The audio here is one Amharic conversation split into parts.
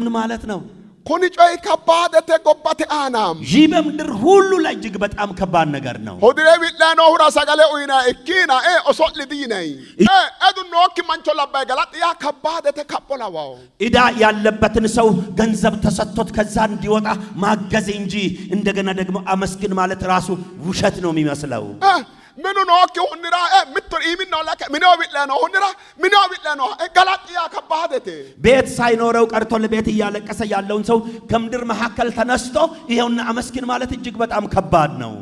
ምን ማለት ነው? ኩኒ ጮይ ከባደተ ጎባቴ አናም ይህ በምድር ሁሉ ላይ እጅግ በጣም ከባድ ነገር ነው። ሆድሬ ቢላኖ ሁራ ሰገለ ኡይና እኪና ኦሶል ዲነይ አዱ ኖክ ማንቾ ለባይ ገላጥ ያ ከባደተ ካፖላዋው ኢዳ ያለበትን ሰው ገንዘብ ተሰጥቶት ከዛ እንዲወጣ ማገዝ እንጂ እንደገና ደግሞ አመስግን ማለት ራሱ ውሸት ነው የሚመስለው። ምኑ ኖክ ሁንራ ምትር ኢሚን ነው ለከ ምኑ ቢላኖ ሁንራ ምኑ ቢላኖ ገላጥ ያ ከባደተ ቤት ሳይኖረው ቀርቶ ለቤት እያለቀሰ ያለውን ሰው ከምድር መሐከል ተነስቶ ይሄውና አመስግን ማለት እጅግ በጣም ከባድ ነው።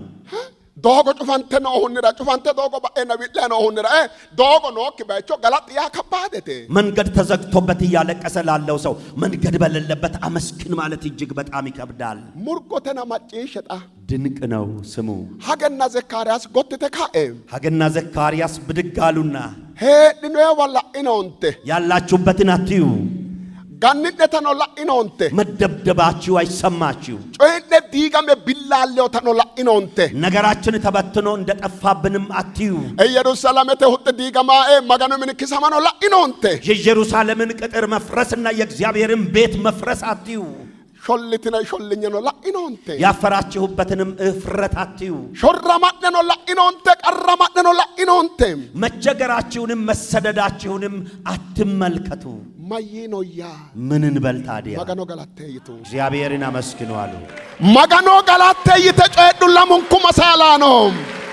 dogo cufante no hunira cufante dogo ba ena bitle no hunira dogo no kibacho galat ya kabadete መንገድ ተዘግቶበት እያለቀሰ ላለው ሰው መንገድ በሌለበት አመስግን ማለት እጅግ በጣም ይከብዳል። ሙርቆተና ማጪሸጣ ድንቅ ነው ስሙ። ሀገና ዘካርያስ ጎትተ ካኤ ሀገና ዘካርያስ ብድጋሉና ሄድኖ ወላ ኢኖንቴ ያላችሁበትን አትዩ ጋንነተ ነው ላኢኖንቴ መደብደባችሁ አይሰማችሁ ጮይነ ዲጋመ ቢላለው ተኖ ላኢኖንቴ ነገራችን ተበትኖ እንደጠፋብንም አትዩ ኢየሩሳሌምተ ሁጥ ዲጋማ ማጋኑ ምን ከሰማ ነው ላኢኖንቴ የኢየሩሳሌምን ቅጥር መፍረስና የእግዚአብሔርን ቤት መፍረስ አትዩ ሾልቲና ሾልኛ ነው ላኢኖንቴ ያፈራችሁበትንም እፍረት አትዩ ሾራማነ ነው ላኢኖንቴ ቀራማነ ነው ላኢኖንቴ መቸገራችሁንም መሰደዳችሁንም አትመልከቱ ማይኖያ ምንን በልታዲያ ማጋኖ ገላተይቱ እግዚአብሔርን አመስግኑ አሉ። ማጋኖ ገላተይተ ጨዱላ ሙንኩ መሳላ ነው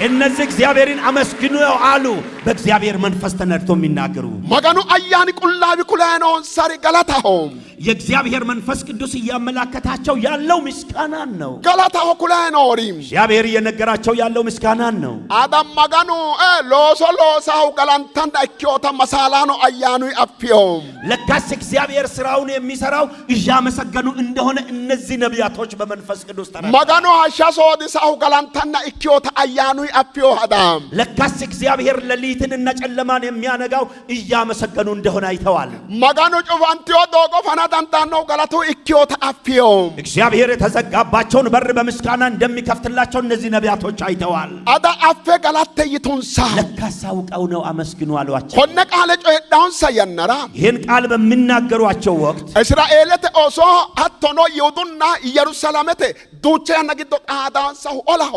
እነዚህ እግዚአብሔርን አመስግኑ አሉ። በእግዚአብሔር መንፈስ ተነድቶ የሚናገሩ ማጋኖ አያኒ ቁላቢ ኩላኖ ሳሪ ገላታሆም የእግዚአብሔር መንፈስ ቅዱስ እያመላከታቸው ያለው ምስጋናን ነው። ገላታሆ ኩላኖሪም እግዚአብሔር እየነገራቸው ያለው ምስጋናን ነው። አዳም ማጋኖ ሎሶሎሳው ገላንታን ዳኪዮታ መሳላኖ አያኑ አፍዮም ለካስ እግዚአብሔር ስራውን የሚሰራው እያመሰገኑ እንደሆነ እነዚህ ነቢያቶች በመንፈስ ቅዱስ ተናገሩ። ማጋኖ አሻሶዲ ሳው ገላንታና ኢኪዮታ አያኑ አፍዮ አዳም ለካስ እግዚአብሔር ሌሊትንና ጨለማን የሚያነጋው እያመሰገኑ እንደሆነ አይተዋል። ማጋኖ ጩፋንቲዮ ዶጎ ፈናዳንታኖ ገላቱ ኢኪዮታ አፍዮም እግዚአብሔር የተዘጋባቸውን በር በምስጋና እንደሚከፍትላቸው እነዚህ ነቢያቶች አይተዋል። አዳ አፈ ገላተይቱንሳ ለካስ አውቀው ነው አመስግኑ አሏቸው። ኮነ ቃለ ጮዳውን ሰየነራ ይህን ቃል በሚናገሯቸው ወቅት እስራኤልተ ኦሶ አቶኖ ይሁዱና ኢየሩሳሌምተ ዱቼ ነግዶ ቃዳንሳው ኦላሆ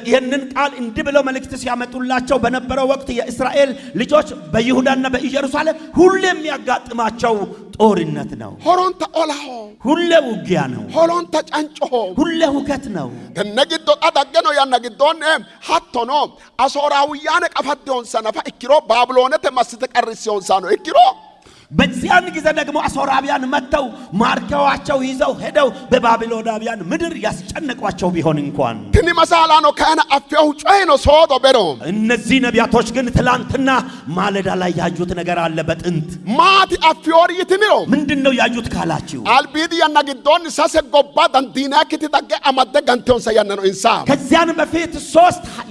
ይህንን ቃል እንዲህ ብለው መልእክት ሲያመጡላቸው በነበረው ወቅት የእስራኤል ልጆች በይሁዳና በኢየሩሳሌም ሁሌ የሚያጋጥማቸው ጦርነት ነው። ሆሮንታ ኦላሆ ሁሌ ውጊያ ነው። ሆሮንታ ጫንጮ ሁሌ ሁከት ነው። ነግዶ አዳገኖ ያነግዶን ሀቶኖ አሶራውያን ቀፈደውን ሰነፋ እኪሮ ባብሎነት መስተ ቀርሲዮን ሳኖ እኪሮ በዚያን ጊዜ ደግሞ አሶራቢያን መተው ማርከዋቸው ይዘው ሄደው በባቢሎናውያን ምድር ያስጨነቋቸው ቢሆን እንኳን ትኒ መሳላ ነው ከአና አፍያው ጮይ ነው ሶዶ በሮ እነዚህ ነቢያቶች ግን ትላንትና ማለዳ ላይ ያዩት ነገር አለ። በጥንት ማቲ አፍዮር ይትኒሮ ምንድነው ያዩት ካላችሁ አልቢድ ያነግዶን ሳሰጎባ ዳንዲና ክትታገ አማደ ጋንቶን ሰያነኖ ኢንሳ ከዚያን በፊት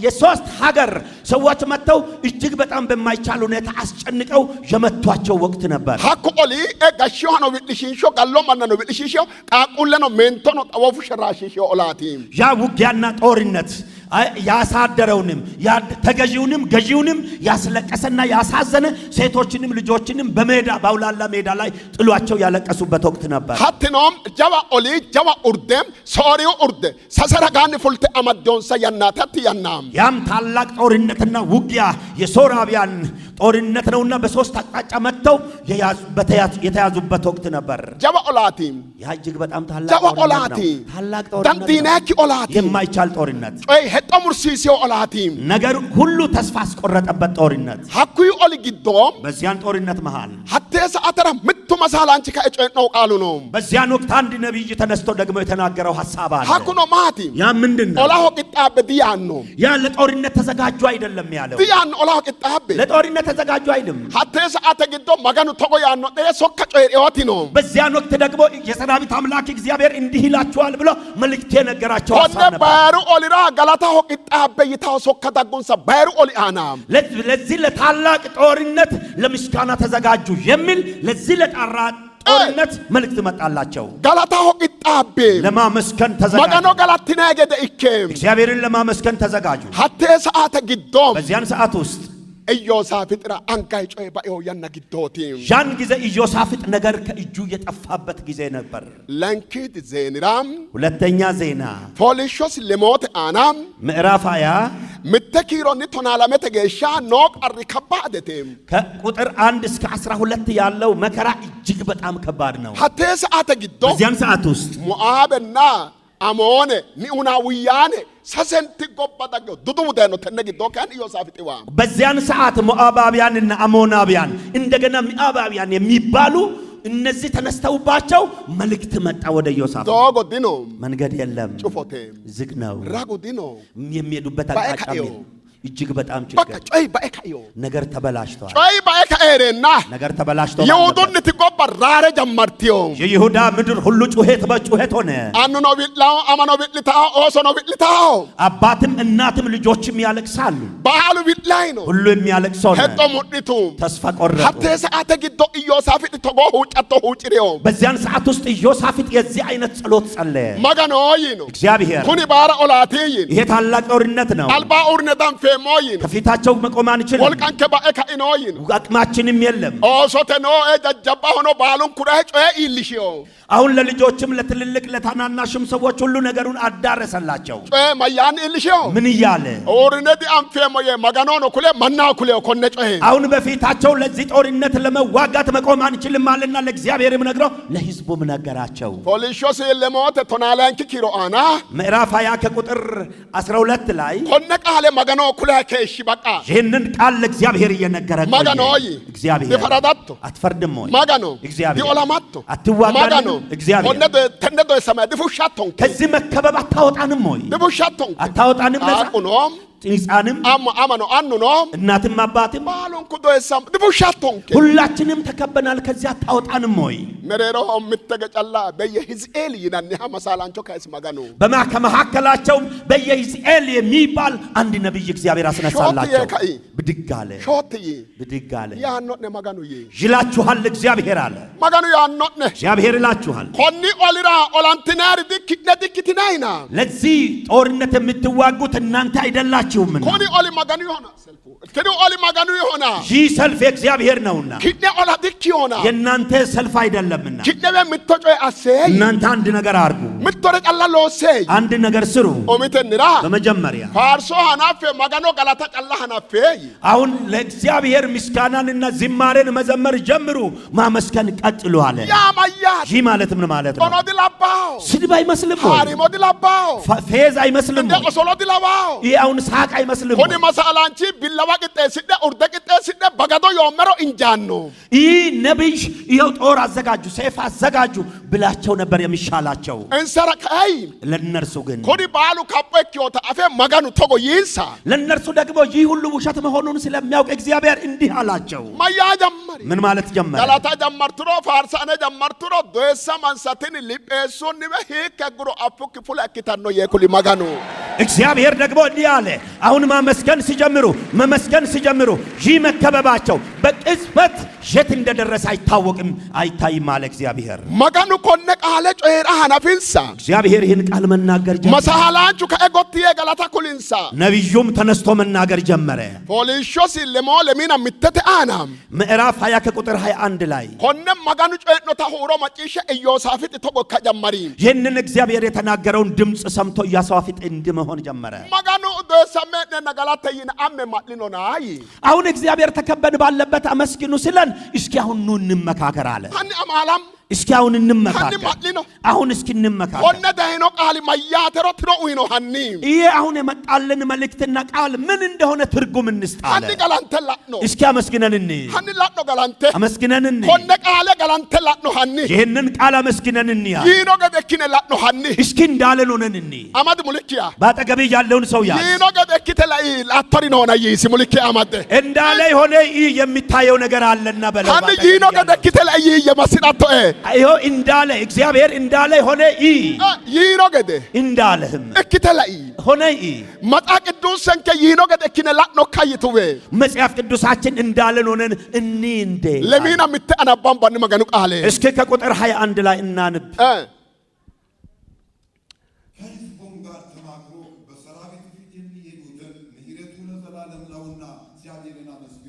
የሶስት ሀገር ሰዎች መተው እጅግ በጣም በማይቻል ሁኔታ አስጨንቀው የመቷቸው ወቅት ነበር። Hakku oli gashiyo hano bilishisho gallo manno bilishisho qaqulleno mentono tawofu shirashisho olati ያ ውጊያና ጦርነት ያሳደረውንም ተገዢውንም ገዢውንም ያስለቀሰና ያሳዘነ ሴቶችንም ልጆችንም በሜዳ ባውላላ ሜዳ ላይ ጥሏቸው ያለቀሱበት ወቅት ነበር። ሀትኖም ጀባ ኦሊ ጀባ ኡርደም ሶሪዮ ኡርደ ሰሰረጋን ፉልተ አመዶን ሰያናታት ያናም ያም ታላቅ ጦርነትና ውጊያ የሶራቢያን ጦርነት ነውና በሶስት አቅጣጫ መተው የተያዙበት ወቅት ነበር። ጀባ ኦላቲ ያጅግ በጣም ታላቅ ጀባ ኦላቲ ታላቅ ጦርነት ዳንዲናኪ ኦላቲ የማይቻል ጦርነት ሄጦሙርሲሲዮ ኦላቲ ነገር ሁሉ ተስፋ አስቆረጠበት ጦርነት ሀኩይ ኦሊ ጊዶም በዚያን ጦርነት መሃል ሀቴሳ አተራ ምቱ መሳላንቺ ከእጮይ ነው ቃሉ ነው። በዚያን ወቅት አንድ ነብይ ተነስቶ ደግሞ የተናገረው ሐሳብ አለ። ሀኩኖ ማቲ ያ ምንድነው? ኦላሆ ቂጣበ ዲያኖ ያ ለጦርነት ተዘጋጁ አይደለም ያለው። ዲያን ኦላሆ ቂጣበ ለጦርነት ተዘጋጁ አይደለም። ሀቴሳ አተግዶ ማጋኑ ተቆ ያኖ ሶካ ጮይ ሪዮቲ ነው። በዚያን ወቅት ደግሞ የሰራዊት አምላክ እግዚአብሔር እንዲህ ይላችኋል ብሎ መልእክት የነገራቸው ሐሳብ ነበር። ባሩ ኦሊራ ገላታሆ ቂጣበ ይታው ሶካ ዳጉንሳ ባሩ ኦሊ አናም ለዚህ ለታላቅ ጦርነት ለምስጋና ተዘጋጁ የሚል ለዚህ ለጣራ ጦርነት መልእክት መጣላቸው። ገላታሆ ቂጣበ ለማመስከን ተዘጋጁ። ማጋኖ ገላቲና ገደ ኢኬም እግዚአብሔርን ለማመስከን ተዘጋጁ። ሀቴሳ አተግዶ በዚያን ሰዓት ውስጥ ኢዮሳፍጥ ራ አንጋይ ጮይ ባዮ ያናግዶቲ ያን ጊዜ ኢዮሳፍጥ ነገር ከእጁ የጠፋበት ጊዜ ነበር። ለንኪት ዜንራም ሁለተኛ ዜና ፖሊሾስ ለሞት አናም ምዕራፍ 20 ምተኪሮኒ ቶናላመተ ገሻ ኖቅ አርከባደቴም ከቁጥር 1 እስከ 12 ያለው መከራ እጅግ በጣም ከባድ ነው። ሐቴ ሰዓተ ግዶ በዚያን ሰዓት ውስጥ ሞዓብና አሞን ኒኡናውያን ሰሰንቲ ጎባዳገ ዱዱውደ ነው ተነግዶ ካን ኢዮሳፍጥ ዋ በዚያን ሰዓት ሞዓባውያንና አሞናውያን እንደገና ምዕራባውያን የሚባሉ እነዚህ ተነስተውባቸው መልእክት መጣ ወደ ኢዮሳፍጥ። ዶጎዲኖ መንገድ የለም፣ ጩፎቴ ዝግ ነው፣ ራጎዲኖ የሚሄዱበት አቅጣጫ እጅግ በጣም በቃ ጮይ ባይካዮ ነገር ተበላሽቷል። ጮይ ባይካኤሬና ነገር ተበላሽቷል። ይሁዱን ትጎበር ራረ ጀመርቲዮ የይሁዳ ምድር ሁሉ ጩኸት በጩኸት ሆነ። አኑኖ ቢላው አማኖ ቢልታው ኦሶኖ ቢልታው አባትም እናትም ልጆችም ያለቅሳሉ። ባሉ ቢላይ ነው ሁሉ የሚያለቅሰው ነው። ሄጦ ሙዲቱ ተስፋ ቆረጡ። ሐቴ ሰዓተ ግዶ ኢዮሳፍጥ ተጎ ሁጨቶ ሁጭሪዮ በዚያን ሰዓት ውስጥ ኢዮሳፍጥ የዚህ አይነት ጸሎት ጸለየ። ማጋኖይ ነው እግዚአብሔር ኩኒ ባራ ኦላቴይ ይሄ ታላቅ ጦርነት ነው። አልባ ኡርነዳን ፌሞይን ከፊታቸው መቆም አንችልም። ወልቃን ከባኤካ ኢኖይን አቅማችንም የለም። ኦሶተ ነው ጀጀባ ሆኖ ባሉን ኩራይ ጮይ ኢልሽዮ አሁን ለልጆችም ለትልልቅ ለታናናሽም ሰዎች ሁሉ ነገሩን አዳረሰላቸው። ጮይ ማያን ኢልሽዮ ምን ይያለ ኦርነዲ አንፌሞየ ማጋኖ ነው ኩለ ማና ኩለ ኮነ ጮይ አሁን በፊታቸው ለዚህ ጦርነት ለመዋጋት መቆም አንችልም ማለና ለእግዚአብሔርም ነግረው ለሕዝቡም ነገራቸው። ፖሊሾስ ለሞት ቶናላንኪ ኪሮአና ምዕራፍ 20 ከቁጥር 12 ላይ ኮነ ቃለ ማጋኖ ኩለ ከሽ በቃ ይህንን ቃል ለእግዚአብሔር እየነገረ ማጋኖይ እግዚአብሔር ይፈራዳቶ አትፈርድም ወይ ማጋኖ እግዚአብሔር ዲኦላማቶ አትዋጋንም እግዚአብሔር ኮነ ተነዶ ሰማይ ድፉሻቶን ከዚህ መከበብ አታወጣንም ወይ ድፉሻቶን አታወጣንም ነፃ አቁኖም ሕፃንም አማኖ አንኖ እናትም አባትም ባሉን ኩዶ ሰም ድፉሻቶን ሁላችንም ተከበናል። ከዚህ አታወጣንም ወይ መሬሮ ምተገጨላ በየሕዝኤል ይናንሃ መሳላንቾ ከስ ማጋኖ በመካከላቸው በየሕዝኤል የሚባል አንድ ነብይ እግዚአብሔር አስነሳላቸው። ብድግ አለ ብድግ አለ ያኖነ ማጋኖ ይላችኋል እግዚአብሔር አለ ማጋኖ ያኖነ እግዚአብሔር ይላችኋል ኮኒ ኦሊራ ኦላንቲናር ድክነድክትናይና ለዚህ ጦርነት የምትዋጉት እናንተ አይደላችሁም። ኮኒ ኦሊ ማጋኖ ይሆና ሰልፉ ከዲ ኦሊ ማጋኖ ይሆና ይህ ሰልፍ የእግዚአብሔር ነውና ኪነ ኦላ ድክ ይሆና የእናንተ ሰልፍ አይደለምና ኪነ በምትጮይ አሰይ እናንተ አንድ ነገር አርጉ፣ ምትወረ ቀላሎ ሰይ አንድ ነገር ስሩ። ኦሚተንራ በመጀመሪያ ፋርሶ ሐናፈ ማጋኖ ጋላታ ቀላ ሐናፈ አሁን ለእግዚአብሔር ምስጋናንና ዝማሬን መዘመር ጀምሩ፣ ማመስገን ቀጥሉ አለ። ያ ማያ ይህ ማለት ምን ማለት ነው? ኦኖ ዲላባው ስድብ አይመስልም ወይ? ሃሪሞ ዲላባው ፌዝ አይመስልም ወይ? ኦሶሎ ዲላባው ይህ አሁን ሳቅ አይመስልም ኮኒ ወይ? መሳላንቺ ቢላዋ ቅጤ ሲደ ኡርደ ቅጤ ሲደ በጋዶ yommero እንጃኖ ይህ ነብይ ይኸው ጦር አዘጋጁ፣ ሰይፍ አዘጋጁ ብላቸው ነበር የሚሻላቸው። እንሰራካይ ለነርሱ ግን ኮኒ ባሉ ካፖኪዮታ አፈ ማጋኑ ተጎ ይንሳ ለነርሱ ደግሞ ይህ ሁሉ ውሸት መሆኑን ስለሚያውቅ እግዚአብሔር እንዲህ አላቸው። ማያ ጀመሪ ምን ማለት ጀመረ? ጋላታ ጀመርትሮ ፋርሳነ ጀመርትሮ ዶሳ ማንሳትን ሊጴሶን በህ ከግሮ አፉክ ፉላኪታኖ የኩሊ ማጋኑ እግዚአብሔር ደግሞ እንዲህ አለ። አሁን ማመስገን ሲጀምሩ ይህ መከበባቸው በቅጽበት የት እንደደረሰ አይታወቅም፣ አይታይም አለ እግዚአብሔር። ማጋኑ ኮነ ቃለ ጮራ ሐናፊንሳ እግዚአብሔር ይህን ቃል መናገር ጀመረ። መሳላንቹ ከኤጎትዬ ጋላታ ኩሊንሳ ነብዩም ተነስቶ መናገር ጀመረ። ፖሊሾስ ለሞ ለሚና ምተተ አናም ምዕራፍ 20 ከቁጥር 21 ላይ ኮነ ማጋኑ ጮኖ ታሆሮ ማጪሸ ኢዮሳፍጥ ተጎካ ጀመሪ ይህንን እግዚአብሔር የተናገረውን ድምጽ ሰምቶ ኢዮሳፍጥ እንዲመሆን ጀመረ። ማጋኑ ደሰመነ ነጋላተይን አመ ማጥሊኖናይ አሁን እግዚአብሔር ተከበን ባለበት አመስግኑ ሲለን እስኪ አሁን ኑ እንመካከር አለ። አኒ አማላም እስኪ አሁን እንመካከር። አኒ ማጥሊኖ አሁን እስኪ እንመካከር። ኮነ ዳይኖ ቃል ማያተሮ ትሮኡይኖ ሀኒ ይሄ አሁን የመጣልን መልእክትና ቃል ምን እንደሆነ ትርጉም እንስጣለን። አኒ ጋላንተ ላጥኖ እስኪ አመስግነን ሀኒ ላጥኖ ጋላንተ አመስግነን ኮነ ቃለ ጋላንተ ላጥኖ ሀኒ ይሄንን ቃል አመስግነን ይኖ ገደኪነ ላጥኖ ሀኒ እስኪ እንዳለን ሆነን አማድ ሙልኪያ ባጠገብ ያለውን ሰው ያ ይኖ ገደኪተ ላይ ላጥሪ ነው ሆነ ይሲ ሙልኪያ አማድ እንዳለ ሆነ የሚታየው ነገር አለና በለው ሀኒ ይኖ ገደኪተ ላይ የመስራቶ አይሆ እንዳለ እግዚአብሔር እንዳለ ሆነ ይኖ ገደ እንዳለህም እኪተ ላይ ሆነ መጣ ቅዱስ ሰንከ ይኖ ገደኪነ ላጥኖ ካይቱዌ መጽሐፍ ቅዱሳችን እንዳለን ሆነን እንዴ ለሚና ምት አናባም ባን መገኑ ቃለ እስኪ ከቁጥር 21 ላይ እናንብ። ከሕዝቡም ጋር ተማክሮ በሰራዊት ፊት የሚሄዱትን ምሕረቱ ለዘላለም ነውና እግዚአብሔርን አመስግኑ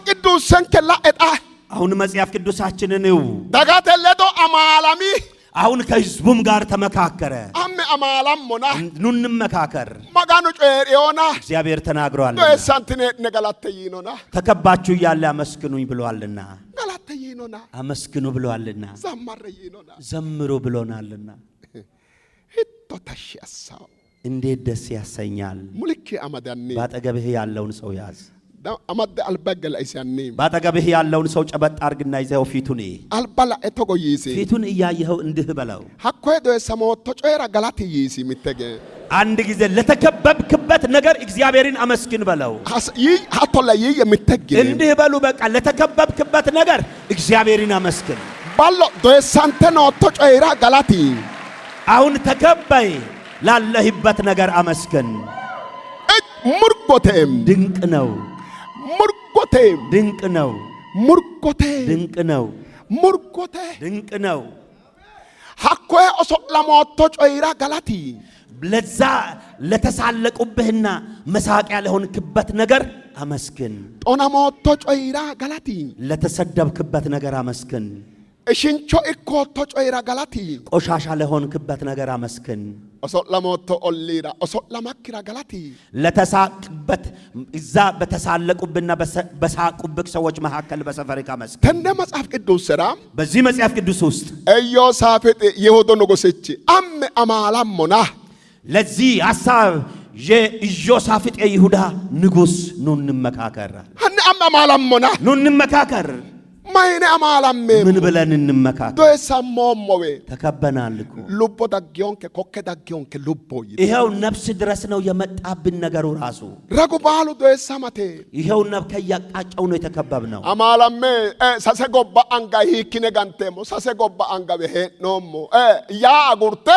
ቅዱስን ከላእጣ አሁን መጽሐፍ ቅዱሳችንን ነው ዳጋተለዶ አማላሚ አሁን ከህዝቡም ጋር ተመካከረ። አማላም ሞና ኑን መካከር ማጋኑ ጮሪዮና እግዚአብሔር ተናግሯል። በሳንትኔ ነገላተይኖና ተከባችሁ ያለ አመስግኑኝ ብሏልና ገላተይኖና አመስግኑ ብሏልና ዘማረይኖና ዘምሩ ብሎናልና ሂቶ ተሽያሳው እንዴት ደስ ያሰኛል። ሙልኪ አመዳኒ ባጠገብህ ያለውን ሰው ያዝ። አመደ አልበገለ አይሳኒ ባጠገብህ ያለውን ሰው ጨበጥ አርግና ይዘው ፊቱን አልባላ እቶጎይሲ ፊቱን እያየኸው እንድህ በለው። ሐኮይ ዶ ሰሞቶ ጮራ ገላትይሲ ሚተገ አንድ ጊዜ ለተከበብክበት ነገር እግዚአብሔርን አመስግን በለው። ሐቶላይ የሚተገ እንድህ በሉ። በቃ ለተከበብክበት ነገር እግዚአብሔርን አመስግን ባሎ ዶ ሳንተኖ ጮራ ገላቲ አሁን ተከበይ ላለህበት ነገር አመስግን። ሙርጎቴም ድንቅ ነው። ሙርጎቴም ድንቅ ነው። ሙርጎቴ ድንቅ ነው። ሙርጎቴ ድንቅ ነው። ሐኮይ ኦሶላሞቶ ጮይራ ገላቲ ለዛ ለተሳለቁብህና መሳቂያ ለሆንክበት ነገር አመስግን። ጦናሞቶ ጮይራ ገላቲ ለተሰደብክበት ነገር አመስግን። እሽንቾ እኮቶ ጮይራ ገላቲ ቆሻሻ ለሆንክበት ነገር አመስግን። ኦሶላሞቶ ኦሊራ ኦሶላማኪራ ገላቲ ለተሳቅበት እዛ በተሳለቁብና በሳቁብክ ሰዎች መካከል በሰፈሪካ አመስግን። ተንደ መጽሐፍ ቅዱስ ስራ በዚህ መጽሐፍ ቅዱስ ውስጥ ኢዮሳፍጥ የሆዶ ንጉሥ አም አማላሞና ለዚህ ሐሳብ የኢዮሳፍጥ የይሁዳ ንጉሥ ኑ እንመካከር። ሀነ አም አማላሞና ኑ እንመካከር። ማይኔ አማላሜ ምን ብለን እንመካከር? ዶሰሞሞዌ ተከበናል እኮ ሉቦ ዳጊዮንከ ኮከ ዳጊዮንከ ሉቦ ይሄው ነፍስ ድረስ ነው የመጣብን ነገሩ ራሱ ረጉ ባሉ ዶሰማቴ ይሄው ከያቃጫው ነው የተከበብነው። አማላሜ ሳሰጎባ አንጋ ሂኪነ ጋንቴሞ ሳሰጎባ አንጋ በሄኖሞ ያ አጉርቴ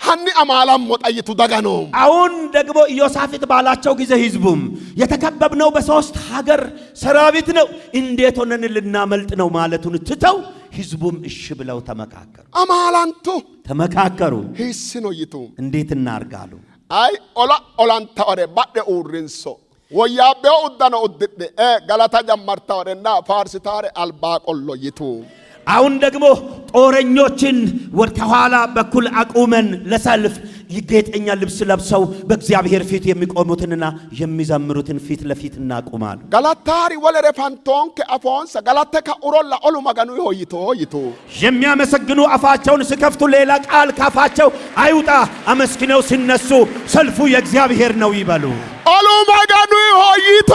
ሀኒ አማላም ወጣይቱ ደጋኖ አሁን ደግሞ ኢዮሳፍጥ ባላቸው ጊዜ ህዝቡም የተከበብነው በሶስት ሀገር ሰራዊት ነው፣ እንዴት ሆነን ልናመልጥ ነው ማለቱን ትተው ህዝቡም እሺ ብለው ተመካከሩ። አማላንቱ ተመካከሩ። ሂስኖ ይቱ እንዴት እናርጋሉ? አይ ኦላንታ ወሬ ባደ ኡሪንሶ ወያቤው ኡዳኖ ኡድደ ገላታ ጀመርታ ወሬና ፋርሲታሬ አልባቆሎ ይቱ አሁን ደግሞ ጦረኞችን ከኋላ በኩል አቁመን ለሰልፍ የጌጠኛ ልብስ ለብሰው በእግዚአብሔር ፊት የሚቆሙትንና የሚዘምሩትን ፊት ለፊት እናቁማል። ገላታሪ ወለረ ፋንቶን ከአፎንስ ገላተካ ኡሮላ ኦሉ ማጋኑ ይቶ የሚያመሰግኑ አፋቸውን ሲከፍቱ ሌላ ቃል ካፋቸው አይውጣ። አመስግነው ሲነሱ ሰልፉ የእግዚአብሔር ነው ይበሉ። ኦሉ ማጋኑ ይቶ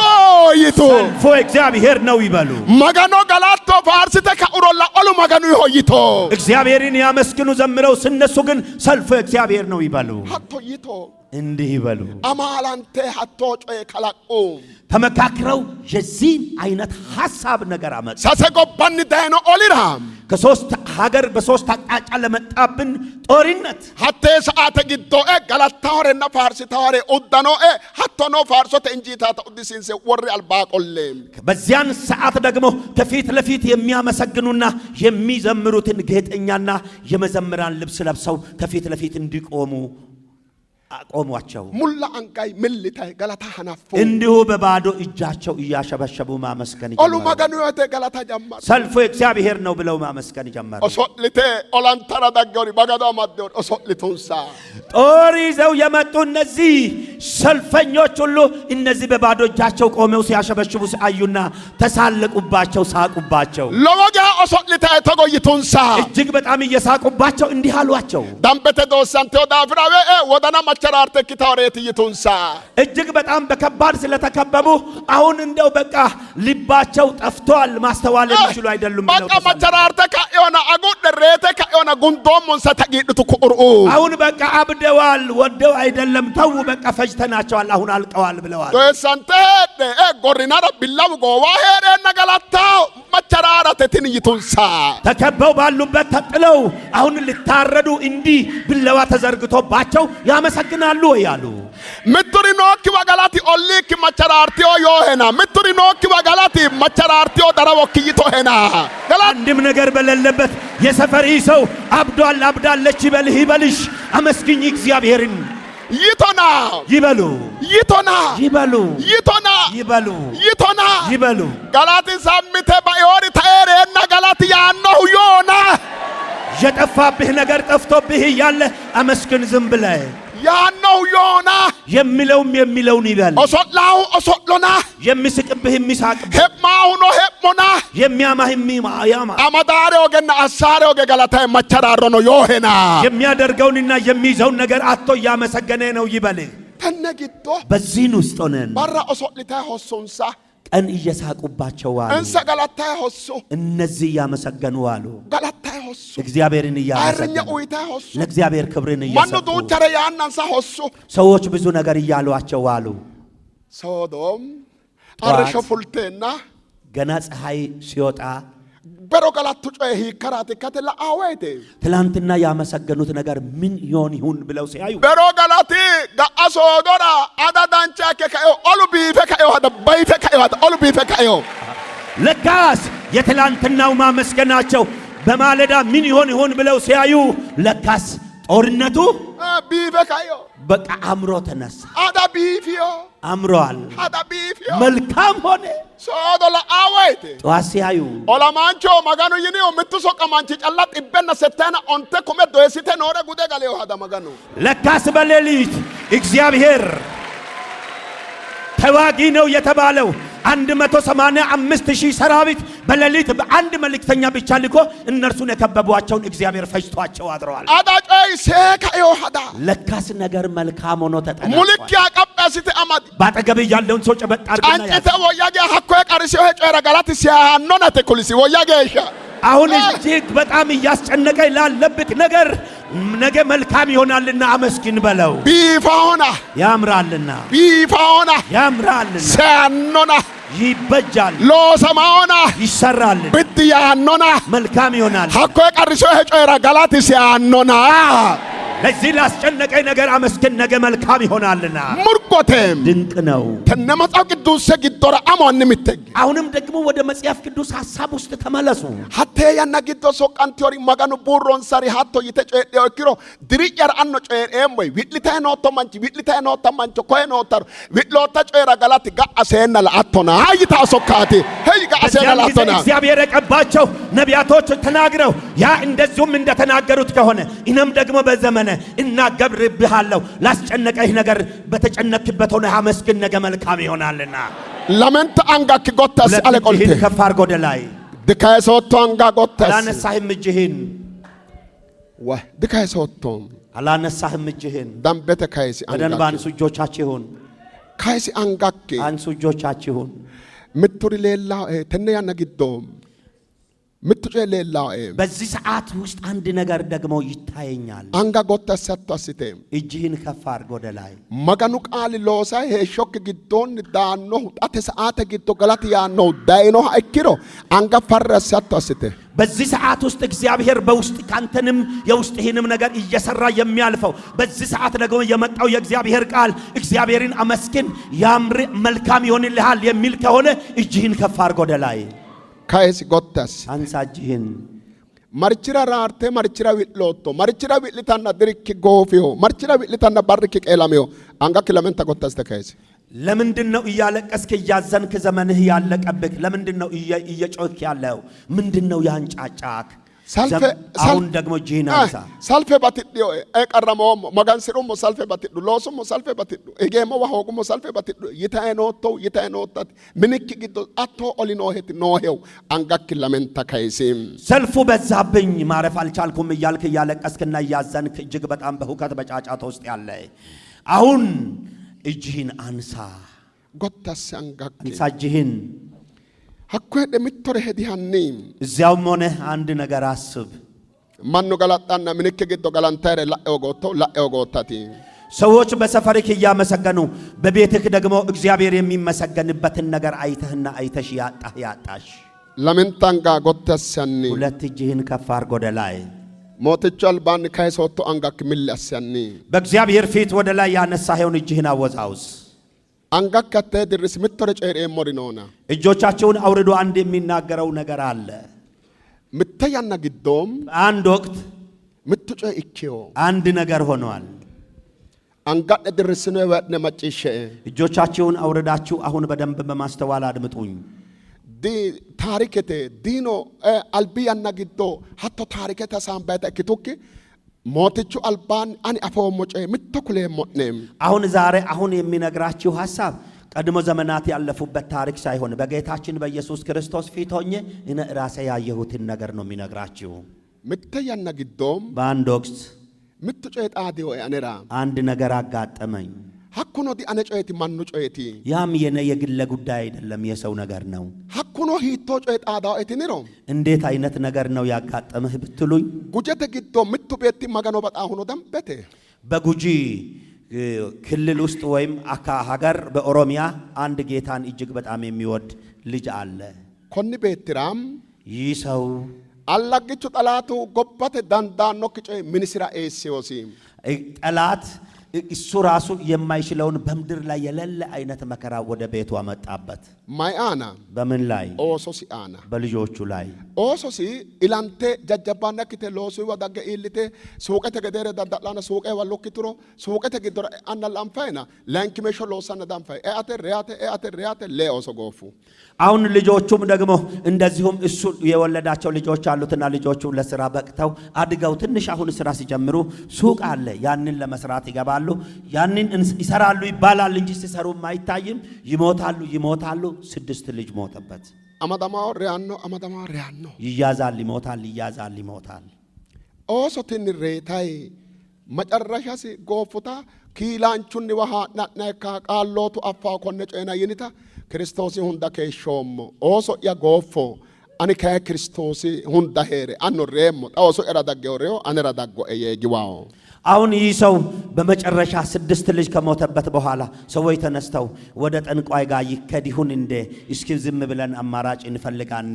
ሰልፉ የእግዚአብሔር ነው ይበሉ። ማጋኖ ገላቶ ፋርሲተካ ኡሮላ ኦሉ ማጋኑ ይቶ እግዚአብሔርን ያመስግኑ ዘምረው ሲነሱ ግን ሰልፉ የእግዚአብሔር ነው ይበሉ። ሀቶ ይቶ እንዲህ ይበሉ። አማላንቴ ሀቶ ጮይ ከላቁ ተመካክረው የዚህን አይነት ሐሳብ ነገር አመጡ። ሳሰጎባን ዳይኖ ኦሊራም ከሶስት ሀገር በሶስት አቅጣጫ ለመጣብን ጦርነት ሀቴ ሰዓተ ግዶ ገላታወሬና ፋርሲታወሬ ኡዳኖ ሀቶኖ ፋርሶተ እንጂታታ ኡዲሲንሴ ወሪ አልባቆሌም በዚያን ሰዓት ደግሞ ከፊት ለፊት የሚያመሰግኑና የሚዘምሩትን ጌጠኛና የመዘምራን ልብስ ለብሰው ከፊት ለፊት እንዲቆሙ አቆሟቸው። ሙላ አንጋይ ምልታይ ገላታ ሐናፎ እንዲሁ በባዶ እጃቸው እያሸበሸቡ ማመስገን ጀመሩ። ኦሉ ማጋኑ ወተ ገላታ ጀመሩ። ሰልፉ እግዚአብሔር ነው ብለው ማመስገን ጀመሩ። ኦሶልቴ ኦላንተራ ዳገሪ ባጋዳ ማደው ኦሶልቱንሳ ጦር ይዘው የመጡ እነዚህ ሰልፈኞች ሁሉ እነዚህ በባዶ እጃቸው ቆመው ሲያሸበሽቡ ሲያዩና ተሳለቁባቸው፣ ሳቁባቸው። ለወጋ ኦሶልቴ ተጎይቱንሳ እጅግ በጣም እየሳቁባቸው እንዲህ አሏቸው። ዳምበተ ዶሳንቴ ዳፍራዌ ወዳና ማቸራርተ ኪታውሬት ይቱንሳ እጅግ በጣም በከባድ ስለተከበቡ አሁን እንደው በቃ ልባቸው ጠፍቷል፣ ማስተዋል የሚችሉ አይደሉም። በቃ ማቸራርተ ካዮና አጉድ ደሬተ ካዮና ጉንዶሞን ሰተጊድቱ ኩሩ አሁን በቃ አብደዋል፣ ወደው አይደለም ተው በቃ ፈጅተናቸዋል፣ አሁን አልቀዋል ብለዋል። ዶሳንቴ ጎሪናራ ቢላው ጎዋ ሄደ ነገላታው ማቸራርተ ትንይቱንሳ ተከበው ባሉበት ተጥለው አሁን ሊታረዱ እንዲህ ቢላዋ ተዘርግቶባቸው ያመሰግናሉ ያሉ ምትሪኖክ ወገላቲ ኦሊክ ማቸራርቲዮ ዮሄና ምትሪኖክ ወገላቲ ማቸራርቲዮ ደራወክይቶ ሄና አንድም ነገር በሌለበት የሰፈሪ ሰው አብዷል አብዳለች ይበልህ ይበልሽ አመስግኝ እግዚአብሔርን ይቶና ይበሉ ይቶና ይበሉ ይቶና ይበሉ ይቶና ይበሉ። ገላቲ ሳምቴ ባዮሪ ታየሬና ገላቲ ያነው ዮና የጠፋብህ ነገር ጠፍቶብህ እያለ አመስግን ዝም ብለህ ያነው ዮና የሚለውን ይበል። ኦሶላው ኦሶሎና የሚስቅብህ የሚሳቅብህ ሄማው ነው ሄሞና የሚያማህ የሚያማ አማዳሬ ወገና አሳሬ ወገ ገላታ መቸራሮ ነው ዮሄና የሚያደርገውንና የሚይዘውን ነገር አጥቶ እያመሰገነ ነው ይበል። ተነግቶ በዚህን ውስጥ ሆነን ባራ ኦሶሊታ ሆሶንሳ ቀን እየሳቁባቸው አሉ። እንሰ ገላታ ሆሶ እነዚህ እያመሰገኑ አሉ። ገላታ ሆሶ እግዚአብሔርን አረኛ እያመሰገኑ ኡይታ ሆሶ ለእግዚአብሔር ክብርን ማኑ እየሰጡ ዱቸረ ያናንሳ ሆሶ ሰዎች ብዙ ነገር እያሏቸው አሉ። ሶዶም ጠዋት አረሾ ፉልቴና ገና ፀሐይ ሲወጣ በሮ ገላቱ ጮይ ከራቴ ከተላ አወይቴ ትላንትና ያመሰገኑት ነገር ምን ይሁን ብለው ሲያዩ በሮ ገላቲ ጋአሶ ዶራ አዳዳንቻ ከከዮ ኦሉ ቢፈ ከዮ አዳ ባይፈ ከዮ አዳ ኦሉ ቢፈ ከዮ ለካስ የትላንትናው ማመስገናቸው በማለዳ ምን ይሆን ብለው ሲያዩ ለካስ ጦርነቱ ቢፈ ከዮ በቃ አምሮ ተነሳ። አዳ ቢፊዮ አምሯል። አዳ ቢፊዮ መልካም ሆነ። ሶዶላ አወይቴ ጠዋት ሲያዩ ኦላማንቾ ማጋኑ ይኒዮ ምትሶ ቀማንቺ ጨላጥ ይበና ሰተና ኦንተ ኩመ ዶሲተ ኖረ ጉደ ጋሌው አዳ ማጋኑ ለካስ በሌሊት እግዚአብሔር ተዋጊ ነው የተባለው 185,000 ሰራዊት በሌሊት በአንድ መልእክተኛ ብቻ ልኮ እነርሱን የከበቧቸውን እግዚአብሔር ፈጅቷቸው አድረዋል። አዳጨይ ሴካዮ አዳ ለካስ ነገር መልካም ሆኖ ተጠናቋል። ሙልክ ያቀበሲት አማድ ባጠገብ ያለውን ሰው ጨበጥ አድርገና አንቺተ ወያጌ ሐኮ ቀርሲዮ ሄጨራ ጋላት ሲያኖናተ ኩልሲ ወያጌሻ አሁን እጅግ በጣም እያስጨነቀኝ ላለብክ ነገር ነገ መልካም ይሆናልና አመስግን በለው። ቢፋውና ያምራልና ቢፋውና ያምራልና ሲያኖና ይበጃል ሎሰማውና ይሰራል ብትያኖና መልካም ይሆናል። ሐኮ ቀርሲዮ ሄጨራ ጋላት ሲያኖና ለዚህ ላስጨነቀኝ ነገር አመስግን ነገ መልካም ይሆናልና ሙርቆቴም ድንቅ ነው። ተነመጻው ቅዱስ ግዶራ አሞን ምትግ አሁንም ደግሞ ወደ መጽሐፍ ቅዱስ ሐሳብ ውስጥ ተመለሱ። ሀቴ ያና ግዶ ሶቃንቲዮሪ ማጋኑ ቡሮን ሰሪ ሀቶ ይተጨደው ክሮ ድሪጨር አኖ ጨኤም ወይ ዊልታይ ኖቶ ማንቺ ዊልታይ ኖቶ ማንቾ ኮይ ኖተር ዊሎታ ጨራ ጋላት ጋአሰና ለአቶና አይታ ሶካቲ ሄይ ጋአሰና ለአቶና እግዚአብሔር የቀባቸው ነቢያቶች ተናግረው ያ እንደዚሁም እንደተናገሩት ከሆነ እኔም ደግሞ በዘመነ እናገብርብሃለሁ ላስጨነቀህ ነገር በተጨነክበት ሆነ አመስግን ነገ መልካም ይሆናልና። ለመንተ አንጋክ ጎታስ አለቆልቴ ከፍ አድርጎ ወደ ላይ ድካይ ሶቶ አንጋ ጎታስ አላነሳህም እጅህን ወ ድካይ ሶቶ አላነሳህም እጅህን ዳምበተ ካይሲ በደንብ አንሱ እጆቻችሁን ካይሲ አንጋክ አንሱ እጆቻችሁን ምትሪ ሌላ ተነያ ነግዶም ምትጨ ሌላ በዚህ ሰዓት ውስጥ አንድ ነገር ደግሞ ይታየኛል። አንጋ ጎታስ ሰጥቷስቴ እጅህን ከፍ አድርጎ ወደ ላይ መገኑ ቃል ሎሳ ሄሾክ ግዶን ዳኖ ጣተ ሰዓተ ግዶ ገላት ያኖ ዳይኖ አይኪሮ አንጋ ፈረስ ሰጥቷስቴ በዚህ ሰዓት ውስጥ እግዚአብሔር በውስጥ ካንተንም የውስጥህንም ነገር እየሰራ የሚያልፈው በዚህ ሰዓት ደግሞ የመጣው የእግዚአብሔር ቃል እግዚአብሔርን አመስግን ያምር መልካም ይሆንልሃል የሚል ከሆነ እጅህን ከፍ አድርጎ ወደ ላይ ካይሲ ጎታስ አንሳ እጅህን marchira raarte marchira wi'lotto marchira wi'litanna dirikki goofiyo marchira wi'litanna barriki qeelamiyo anga kilamenta gottaste kaisi ለምንድነው እያለቀስክ እያዘንክ ዘመንህ ያለቀብክ? ለምንድነው እየጮክ ያለው? ምንድነው ያንጫጫክ? አሁን ደግሞ ጂና አንሳ ሰልፌ ባትዲዮ ቀረሞ መጋንሲሩም ሰልፌ ባትዱ ሎሱም ሰልፌ ባትዱ እጌሞ ወሆጉም ሰልፌ ባትዱ ይታይኖታት ምንክ ግዶ አቶ ኦሊኖሄት ኖሄው አንጋክ ለመንታ ካይሲም ሰልፉ በዛብኝ ማረፍ አልቻልኩም እያልክ እያለቀስክና እያዘንክ እጅግ በጣም በሁከት በጫጫታ ውስጥ ያለ አሁን እጅህን አንሳ ጎታስ አንጋክ አንሳ እጅህን ሀኮደ ምትore ሄዲሃኒ እዚያውም ሆነ አንድ ነገር አስብ ማኑ ገላጣና ምንክ ግዶ ገላንታረ ላኤው ጎታቲ ሰዎች በሰፈርክ እያመሰገኑ በቤትክ ደግሞ እግዚአብሔር የሚመሰገንበትን ነገር አይተህና አይተሽ ያጣሽ ለምንታንጋ ጎታሰኒ ሁለት እጅህን ከፍ አድርጎ ወደ ላይ ሞትቻል ባን ካይሶቶ አንጋክ ሚላሰኒ በእግዚአብሔር ፊት ወደ ላይ ያነሳኸውን እጅህን አወዛውዝ አንጋካተ ድርስ ምትore ጨሬ ሞሪኖና እጆቻቸውን አውርዶ አንድ የሚናገረው ነገር አለ ምተያና ግዶም አንድ ወቅት ምትጨ ኢኪዮ አንድ ነገር ሆኗል አንጋደ ድርስነ ወድነ መጪሸ እጆቻችሁን አውርዳችሁ አሁን በደንብ በማስተዋል አድምጡኝ። ዲ ታሪከቴ ዲኖ አልቢያና ግዶ ሀቶ ታሪከተ ሳምባታ ክቱክ ሞትቹ አልባን አኒ አፎሞ ጨ ምትኩለ ሞትነም አሁን ዛሬ አሁን የሚነግራችሁ ሐሳብ ቀድሞ ዘመናት ያለፉበት ታሪክ ሳይሆን በጌታችን በኢየሱስ ክርስቶስ ፊት ሆኜ እኔ ራሴ ያየሁትን ነገር ነው የሚነግራችሁ። ምትያና ግዶም በአንድ ወቅት ምትጨጣ ዲኦ አነራ አንድ ነገር አጋጠመኝ። ሐኩኖ ዲ አነጨቲ ማኑ ጨቲ ያም የኔ የግለ ጉዳይ አይደለም፣ የሰው ነገር ነው። ሐኩኖ ሂቶ ጨጣ ዳው እትኒሮ እንዴት አይነት ነገር ነው ያጋጠመህ ብትሉኝ ጉጀተ ግዶ ምቱ ቤቲ ማጋኖ በጣ ሆኖ ደምበቴ በጉጂ ክልል ውስጥ ወይም ሀገር በኦሮሚያ አንድ ጌታን እጅግ በጣም የሚወድ ልጅ አለ። ኮኒ ቤትራም ይህ ሰው አላግቹ ጠላቱ ጎበተ ዳንዳኖ ክጨ ሚኒስትራ ኤሲዮሲ ጠላት እሱ ራሱ የማይችለውን በምድር ላይ የሌለ አይነት መከራ ወደ ቤቱ አመጣበት። ማይአና በምን ላይ? ኦሶሲ አና በልጆቹ ላይ። ኦሶሲ ኢላንቴ ጀጀባና ክቴ ሎሱ ወዳገ ኢልቴ ሱቀተ ገደረ ዳዳላና ሱቀ ወሎክትሮ ሱቀተ ገደረ አና ላምፋይና ላንኪሜሾ ሎሳና ዳምፋይ ኤአተ ሪያተ ለኦሶ ጎፉ አሁን ልጆቹም ደግሞ እንደዚሁም እሱ የወለዳቸው ልጆች አሉትና ልጆቹ ለስራ በቅተው አድገው ትንሽ አሁን ስራ ሲጀምሩ ሱቅ አለ፣ ያንን ለመስራት ይገባሉ። ያንን ይሰራሉ ይባላል እንጂ ሲሰሩም አይታይም። ይሞታሉ። 6 ልጅ ሞተበት። አማዳማው ሪያኖ ይያዛል፣ ይሞታል። ኦሶትን ሬታይ መጨረሻሲ ጎፉታ ኪላንቹን ወሃ ናናካ ቃሎቱ አፋ ኮነ ጨና ይንታ ክርስቶስ ሁንዳ ከሾሞ ኦሶ ያ ጎፎ አኒ ከክርስቶስ ሁንዳ ሄሬ አኖ ሬሞ ጣውሶ ኤራዳገውሬው አነራዳጎ እየጊዋው አሁን ይህ ሰው በመጨረሻ 6 ልጅ ከሞተበት በኋላ ሰዎች ተነስተው ወደ ጠንቋይ ጋር ይከዲሁን እንደ እስኪ ዝም ብለን አማራጭ እንፈልጋን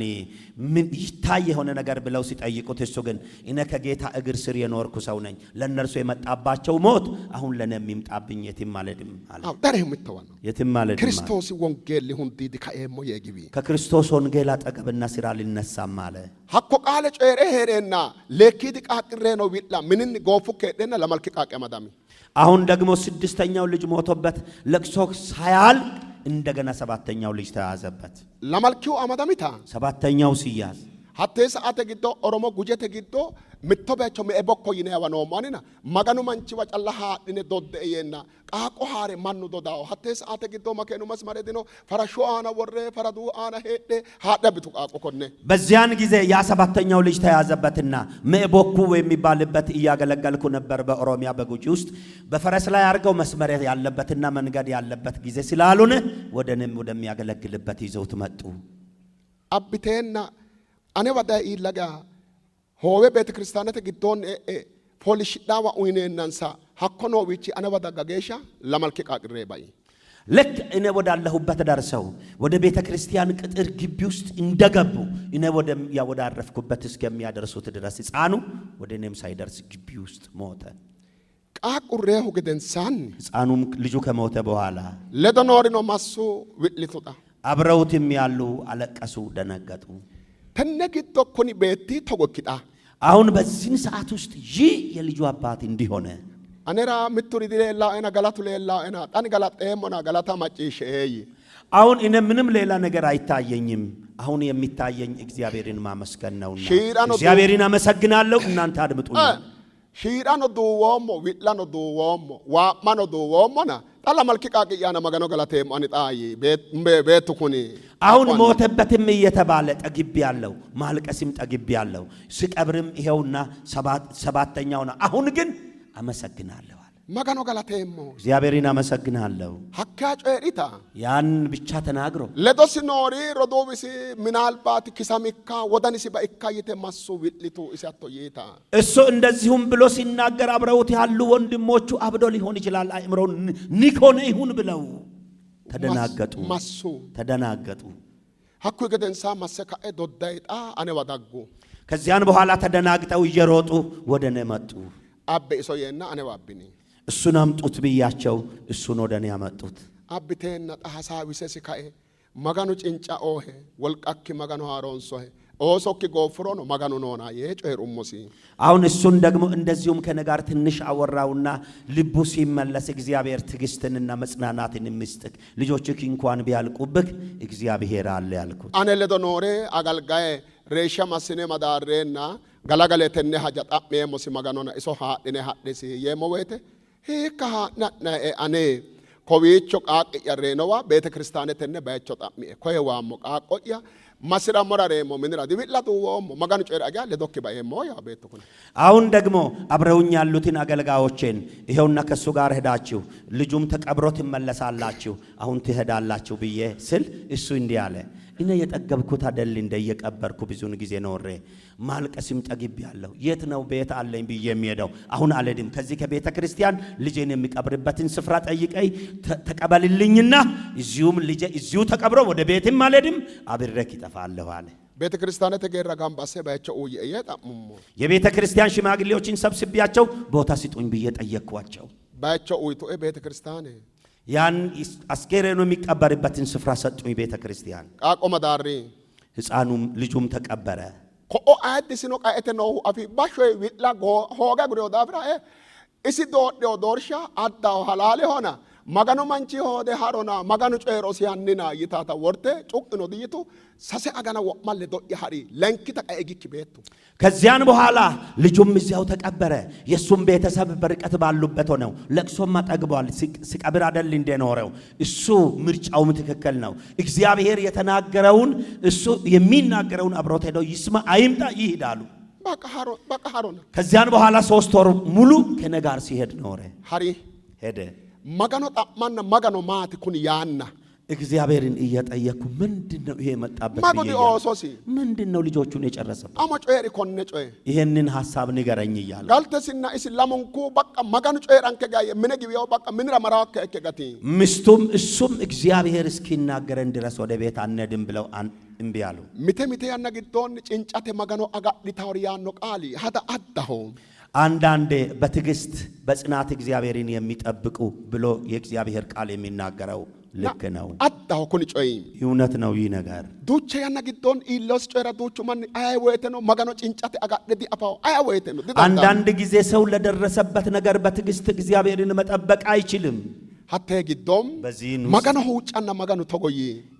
ምን ይታይ የሆነ ነገር ብለው ሲጠይቁት እሱ ግን እኔ ከጌታ እግር ስር የኖርኩ ሰው ነኝ፣ ለነርሱ የመጣባቸው ሞት አሁን ለኔም ይምጣብኝ የትም ማለድም አለ። ዳሬ ምተዋነው የትም ማለድም ክርስቶስ ወንጌል ሊሁን ዲዲ ካኤሞ የጊቢ ከክርስቶስ ወንጌል አጠገብና ስራ ሊነሳም አለ። ሐኮ ቃለ ጨሬ ሄሬና ለኪድ ቃቅሬ ነው ቢላ ምንን ጎፉ ከደና ለማልክ ቃቀ ማዳሚ አሁን ደግሞ 6ኛው ልጅ ሞቶበት ለቅሶ ሳያልቅ እንደገና 7ኛው ልጅ ተያዘበት። ለማልኪው አማዳሚታ 7ኛው ሲያዝ ሀቴ ሰዓተ ግዶ ኦሮሞ ጉጀተ ግዶ ምቶበቸው መኤቦኮ ይነያዋ ነው ማንና ማጋኑ ማንቺ ወጫላሃ ድነ ዶደየና ቃቆ ሃሬ ማኑ ዶዳው ሀቴ ሰዓተ ግዶ ማከኑ መስመረ ድኖ ፈራሹ አና ወሬ ፈራዱ አና ሄደ ሃደብቱ ቃቆ ኮነ በዚያን ጊዜ ያ 7ኛው ልጅ ተያዘበትና መኤቦኩ የሚባልበት እያገለገልኩ ነበር በኦሮሚያ በጉጂ ውስጥ በፈረስ ላይ አርገው መስመር ያለበትና መንገድ ያለበት ጊዜ ስላልሆነ ወደንም ወደሚያገለግልበት ይዘውት መጡ። አብቴና አኔ ወዳ ኢላጋ ሆዌ ቤተ ክርስቲያናት ግዶን ፖሊሽ ዳዋ ኡይነናንሳ ሐኮኖ ዊቺ አኔ ወዳ ጋጌሻ ለማልክ ቃቅሬ ባይ ልክ እኔ ወዳለሁበት ደርሰው ወደ ቤተ ክርስቲያን ቅጥር ግቢ ውስጥ እንደገቡ እኔ ወዳረፍኩበት እስከሚያደርሱት ድረስ ሕፃኑ ወደ እኔም ሳይደርስ ግቢ ውስጥ ሞተ። ቃቁሬሁ ገደንሳን ሕፃኑም ልጁ ከሞተ በኋላ ለዶኖሪኖ ማሱ ዊልቱጣ አብረውትም ያሉ አለቀሱ፣ ደነገጡ። ተነግቶ ኮኒ ቤቲ ተጎክጣ አሁን በዚህ ሰዓት ውስጥ ይህ የልጁ አባት እንዲሆነ አነራ ምቱሪ ዲሌላ እና ገላቱ ሌላ እና ጣን ገላጤሞና ገላታ ማጪሼይ አሁን እኔ ምንም ሌላ ነገር አይታየኝም። አሁን የሚታየኝ እግዚአብሔርን ማመስገን ነውና እግዚአብሔርን አመሰግናለሁ። እናንተ አድምጡኝ። ሺራኖ ዱዎሞ ዊላኖ ዱዎሞ ዋማኖ ዱዎሞና ጣላ መልክ ቃቅያና መገኖ ገላቴም አንጣይ ቤቱ ኩኒ አሁን ሞተበትም እየተባለ ጠግብ ያለው ማልቀስም ጠግብ ያለው ስቀብርም ይሄውና 7ኛው ነው። አሁን ግን አመሰግናለሁ መገኖ ገላቴም እግዚአብሔርን አመሰግናለሁ። ሐካ ጨሪታ ያን ብቻ ተናግሮ ለዶስ ኖሪ ሮዶብሲ ምናልባት ኪሳሚካ ወዳንሲ ባይካየተ ማሱ ዊልቱ ኢሳቶ ይታ እሱ እንደዚሁም ብሎ ሲናገር አብረውት ያሉ ወንድሞቹ አብዶ ሊሆን ይችላል አይምሮው ኒኮነ ይሁን ብለው ተደናገጡ። ሐኩ ገደንሳ ማሰካኤ ዶዳይጣ አኔ ወዳጉ ከዚያን በኋላ ተደናግጠው እየሮጡ ወደኔ መጡ። አበ ኢሶየና አኔ ዋብኒ እሱን አምጡት ብያቸው እሱን ወደኔ ያመጡት። አብቴና ጣሐሳ ዊሰሲ ካኤ መጋኑ ጭንጫ ኦሄ ወልቃኪ መጋኑ ሃሮንሶ ኦሶኪ ጎፍሮኖ ማጋኑ ኖና የጮሄር ኡሙሲ አሁን እሱን ደግሞ እንደዚሁም ከነጋር ትንሽ አወራውና ልቡ ሲመለስ እግዚአብሔር ትግስትንና መጽናናትን ይስጥክ ልጆችክ እንኳን ቢያልቁብክ እግዚአብሔር አለ ያልኩት አነ ለዶኖሬ አገልጋይ ሬሻ ማስኔ ማዳሬና ገላገለተነ ሀጃጣሜ ሙሲ ማጋኖና እሶ ሃድኔ ሃድሲ የሞዌተ ሂካ ናና አኔ ኮዊቾ ቃቅ ያሬኖዋ ቤተ ክርስቲያነተነ ባይቾ ጣሜ ኮየዋሞ ቃቆያ ማስራ ሞራሬሞ ምንራ ዲብላቱ ማጋኑ ጨራ አጋ ለዶክ ባየሞ ያ ቤቱ ኩን አሁን ደግሞ አብረውኝ ያሉትን አገልጋዮችን ይሄውና ከሱ ጋር ሄዳችሁ ልጁም ተቀብሮ ትመለሳላችሁ አሁን ትሄዳላችሁ ብዬ ስል እሱ እንዲህ አለ እኔ የጠገብኩት አይደል እንደ የቀበርኩ ብዙን ጊዜ ኖሬ ማልቀስም ጠግብ ያለው የት ነው ቤት አለኝ ብዬ የሚሄደው አሁን አለድም ከዚህ ከቤተ ክርስቲያን ልጄን የሚቀብርበትን ስፍራ ጠይቀይ ተቀበልልኝና እዚሁም ልጄ እዚሁ ተቀብሮ ወደ ቤትም አለድም አብረክ ይጠፋለሁ አለ ቤተ ክርስቲያን ተገራ ጋምባሴ ባያቸው የጣሙሞ የቤተ ክርስቲያን ሽማግሌዎችን ሰብስቢያቸው ቦታ ስጡኝ ብዬ ጠየቅኳቸው ባያቸው ኡይቶ ቤተ ክርስቲያን ያን አስከሬኑ የሚቀበርበትን ስፍራ ሰጡኝ ቤተ ክርስቲያን ቃቆ መዳሪ ህፃኑም ልጁም ተቀበረ ኮ አዲስ ነው ቃየተ ነው አፊ ባሾ ዊላ ሆጋ ጉዶ ዳብራ እሲ ዶርሻ አዳው ሐላለ ሆና ማጋኑ ማንቺ ሆደ ሃሮና ማጋኑ ጨሮ ሲያንና ይታታ ወርቴ ጩቅ ነው ዲይቱ ሰሰ አጋና ወማለ ዶ ይሃሪ ለንኪ ተቀይጊክ ቤቱ ከዚያን በኋላ ልጁም እዚያው ተቀበረ የሱም ቤተሰብ በርቀት ባሉበት ሆነው ለቅሶም አጠግቧል ሲቀብር አይደል እንደኖረው እሱ ምርጫውም ትክክል ነው እግዚአብሔር የተናገረውን እሱ የሚናገረውን አብሮት ሄደው ይስማ አይምጣ ይሄዳሉ በቃ ሃሮና ከዚያን በኋላ 3 ወር ሙሉ ከነጋር ሲሄድ ኖረ ሃሪ ሄደ ማጋኖ ጣማና ማጋኖ ማት ኩን ያና እግዚአብሔርን እየጠየቁ ምንድነው ይሄ መጣበት ማጎዲ ኦሶሲ ምንድነው ልጆቹን የጨረሰበት አማጮሪ ኮነ ጮይ ይሄንን ሐሳብ ንገረኝ ይያል ጋልተሲና እስላሙንኩ በቃ ማጋኑ ጮይራንከ ጋየ ምንግቢያው በቃ ምንራ መራከ ከገቲ ምስቱም እሱም እግዚአብሔር እስኪናገረን ድረስ ወደ ቤት አንሄድም ብለው እምቢ አሉ ሚቴ ያና ግዶን ጭንጫቴ ማጋኖ አጋዲ ታውሪያኖ ቃሊ ሀዳ አዳሁ አንዳንዴ በትግስት በጽናት እግዚአብሔርን የሚጠብቁ ብሎ የእግዚአብሔር ቃል የሚናገረው ልክ ነው አዳሁ ኩን ጮይ እውነት ነው ይህ ነገር ዱቸ ያና ግዶን ኢሎስ ጮራ ዱቹ ማን አይወይተ ነው ማጋኖ ጭንጫቴ አጋዲ አፋው አይወይተ ነው አንዳንድ ጊዜ ሰው ለደረሰበት ነገር በትግስት እግዚአብሔርን መጠበቅ አይችልም ሀተ ግዶም ማጋኖ ሁጫና ማጋኖ ተጎይ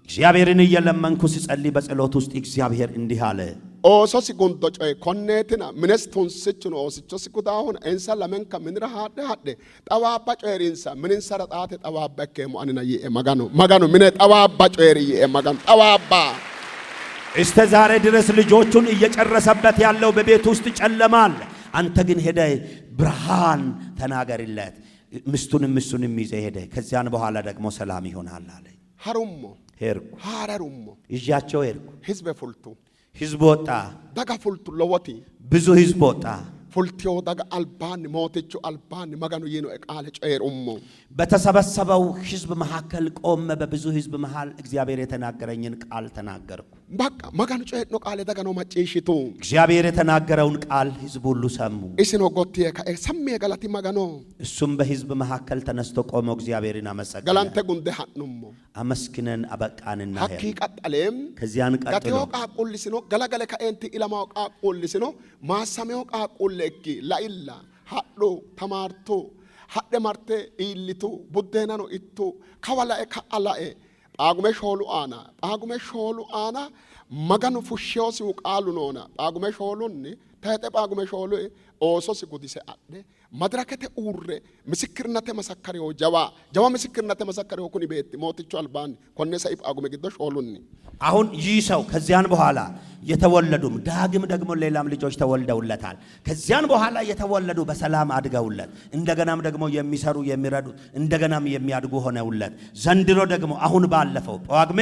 እግዚአብሔርን እየለመንኩ ሲጸልይ በጸሎት ውስጥ እግዚአብሔር እንዲህ አለ ኦሶሲ ጉንዶ ጮይ ኮኔትና ምንስቱን ስችኖ ኦስቾሲ ኩዳሁን እንሳ ለመንካ ምንራ ሃደ ጠዋባ ጮይሪንሳ ምንን ሰረጣተ ጠዋባ ከሞ አንና ማጋኖ ምን ጠዋባ ጮይሪ ማጋኖ ጠዋባ እስከ ዛሬ ድረስ ልጆቹን እየጨረሰበት ያለው በቤት ውስጥ ጨለማል አንተ ግን ሄደ ብርሃን ተናገርለት ምስቱንም ይዘ ሄደ ከዚያን በኋላ ደግሞ ሰላም ይሆናል አለ ሀሩሞ ሄርኩ ሀረሩሞ ይያቸው ሄርኩ ህዝብ ፉልቱ ህዝብ ወጣ ዳጋ ፉልቱ ለወቲ ብዙ ህዝብ ወጣ ፉልቲዮ ዳጋ አልባን ሞተቹ አልባን ማጋኑ የኖ ቃለ ጮየር በተሰበሰበው ህዝብ መካከል ቆመ በብዙ ህዝብ መሃል እግዚአብሔር የተናገረኝን ቃል ተናገርኩ በቃ ማጋኑ ጮየር ነው ቃለ ዳጋ ነው ማጨሽቱ እግዚአብሔር የተናገረውን ቃል ህዝብ ሁሉ ሰሙ እስኖ ጎቲየ ከሰም የገላቲ ማጋኖ እሱም በህዝብ መካከል ተነስቶ ቆሞ እግዚአብሔርን አመሰገነ ገላንተ ጉንደ ሐኑሞ አመስግነን አበቃንና ሀቂ ቀጠለም ከዚያን ቀጥሎ ቃቁልስኖ ገላገለ ከእንቲ ኢላማው ቃቁልስኖ ማሳሜው ቃቁልeki lailla haddo tamarto hadde marte illitu buddenano ittu kawala e kaala e paagume sholu ana maganu fushshosi qaalu nona paagume sholunni tayte paagume sholu e oososi gudise adde madrakete urre misikirnate masakkariyo jawa misikirnate masakkariyo kuni beetti mootichu albani konne sai paagume giddo sholunni አሁን ይህ ሰው ከዚያን በኋላ የተወለዱም ዳግም ደግሞ ሌላም ልጆች ተወልደውለታል ከዚያን በኋላ የተወለዱ በሰላም አድገውለት እንደገናም ደግሞ የሚሰሩ የሚረዱ እንደገናም የሚያድጉ ሆነውለት ዘንድሮ ደግሞ አሁን ባለፈው ጳጉሜ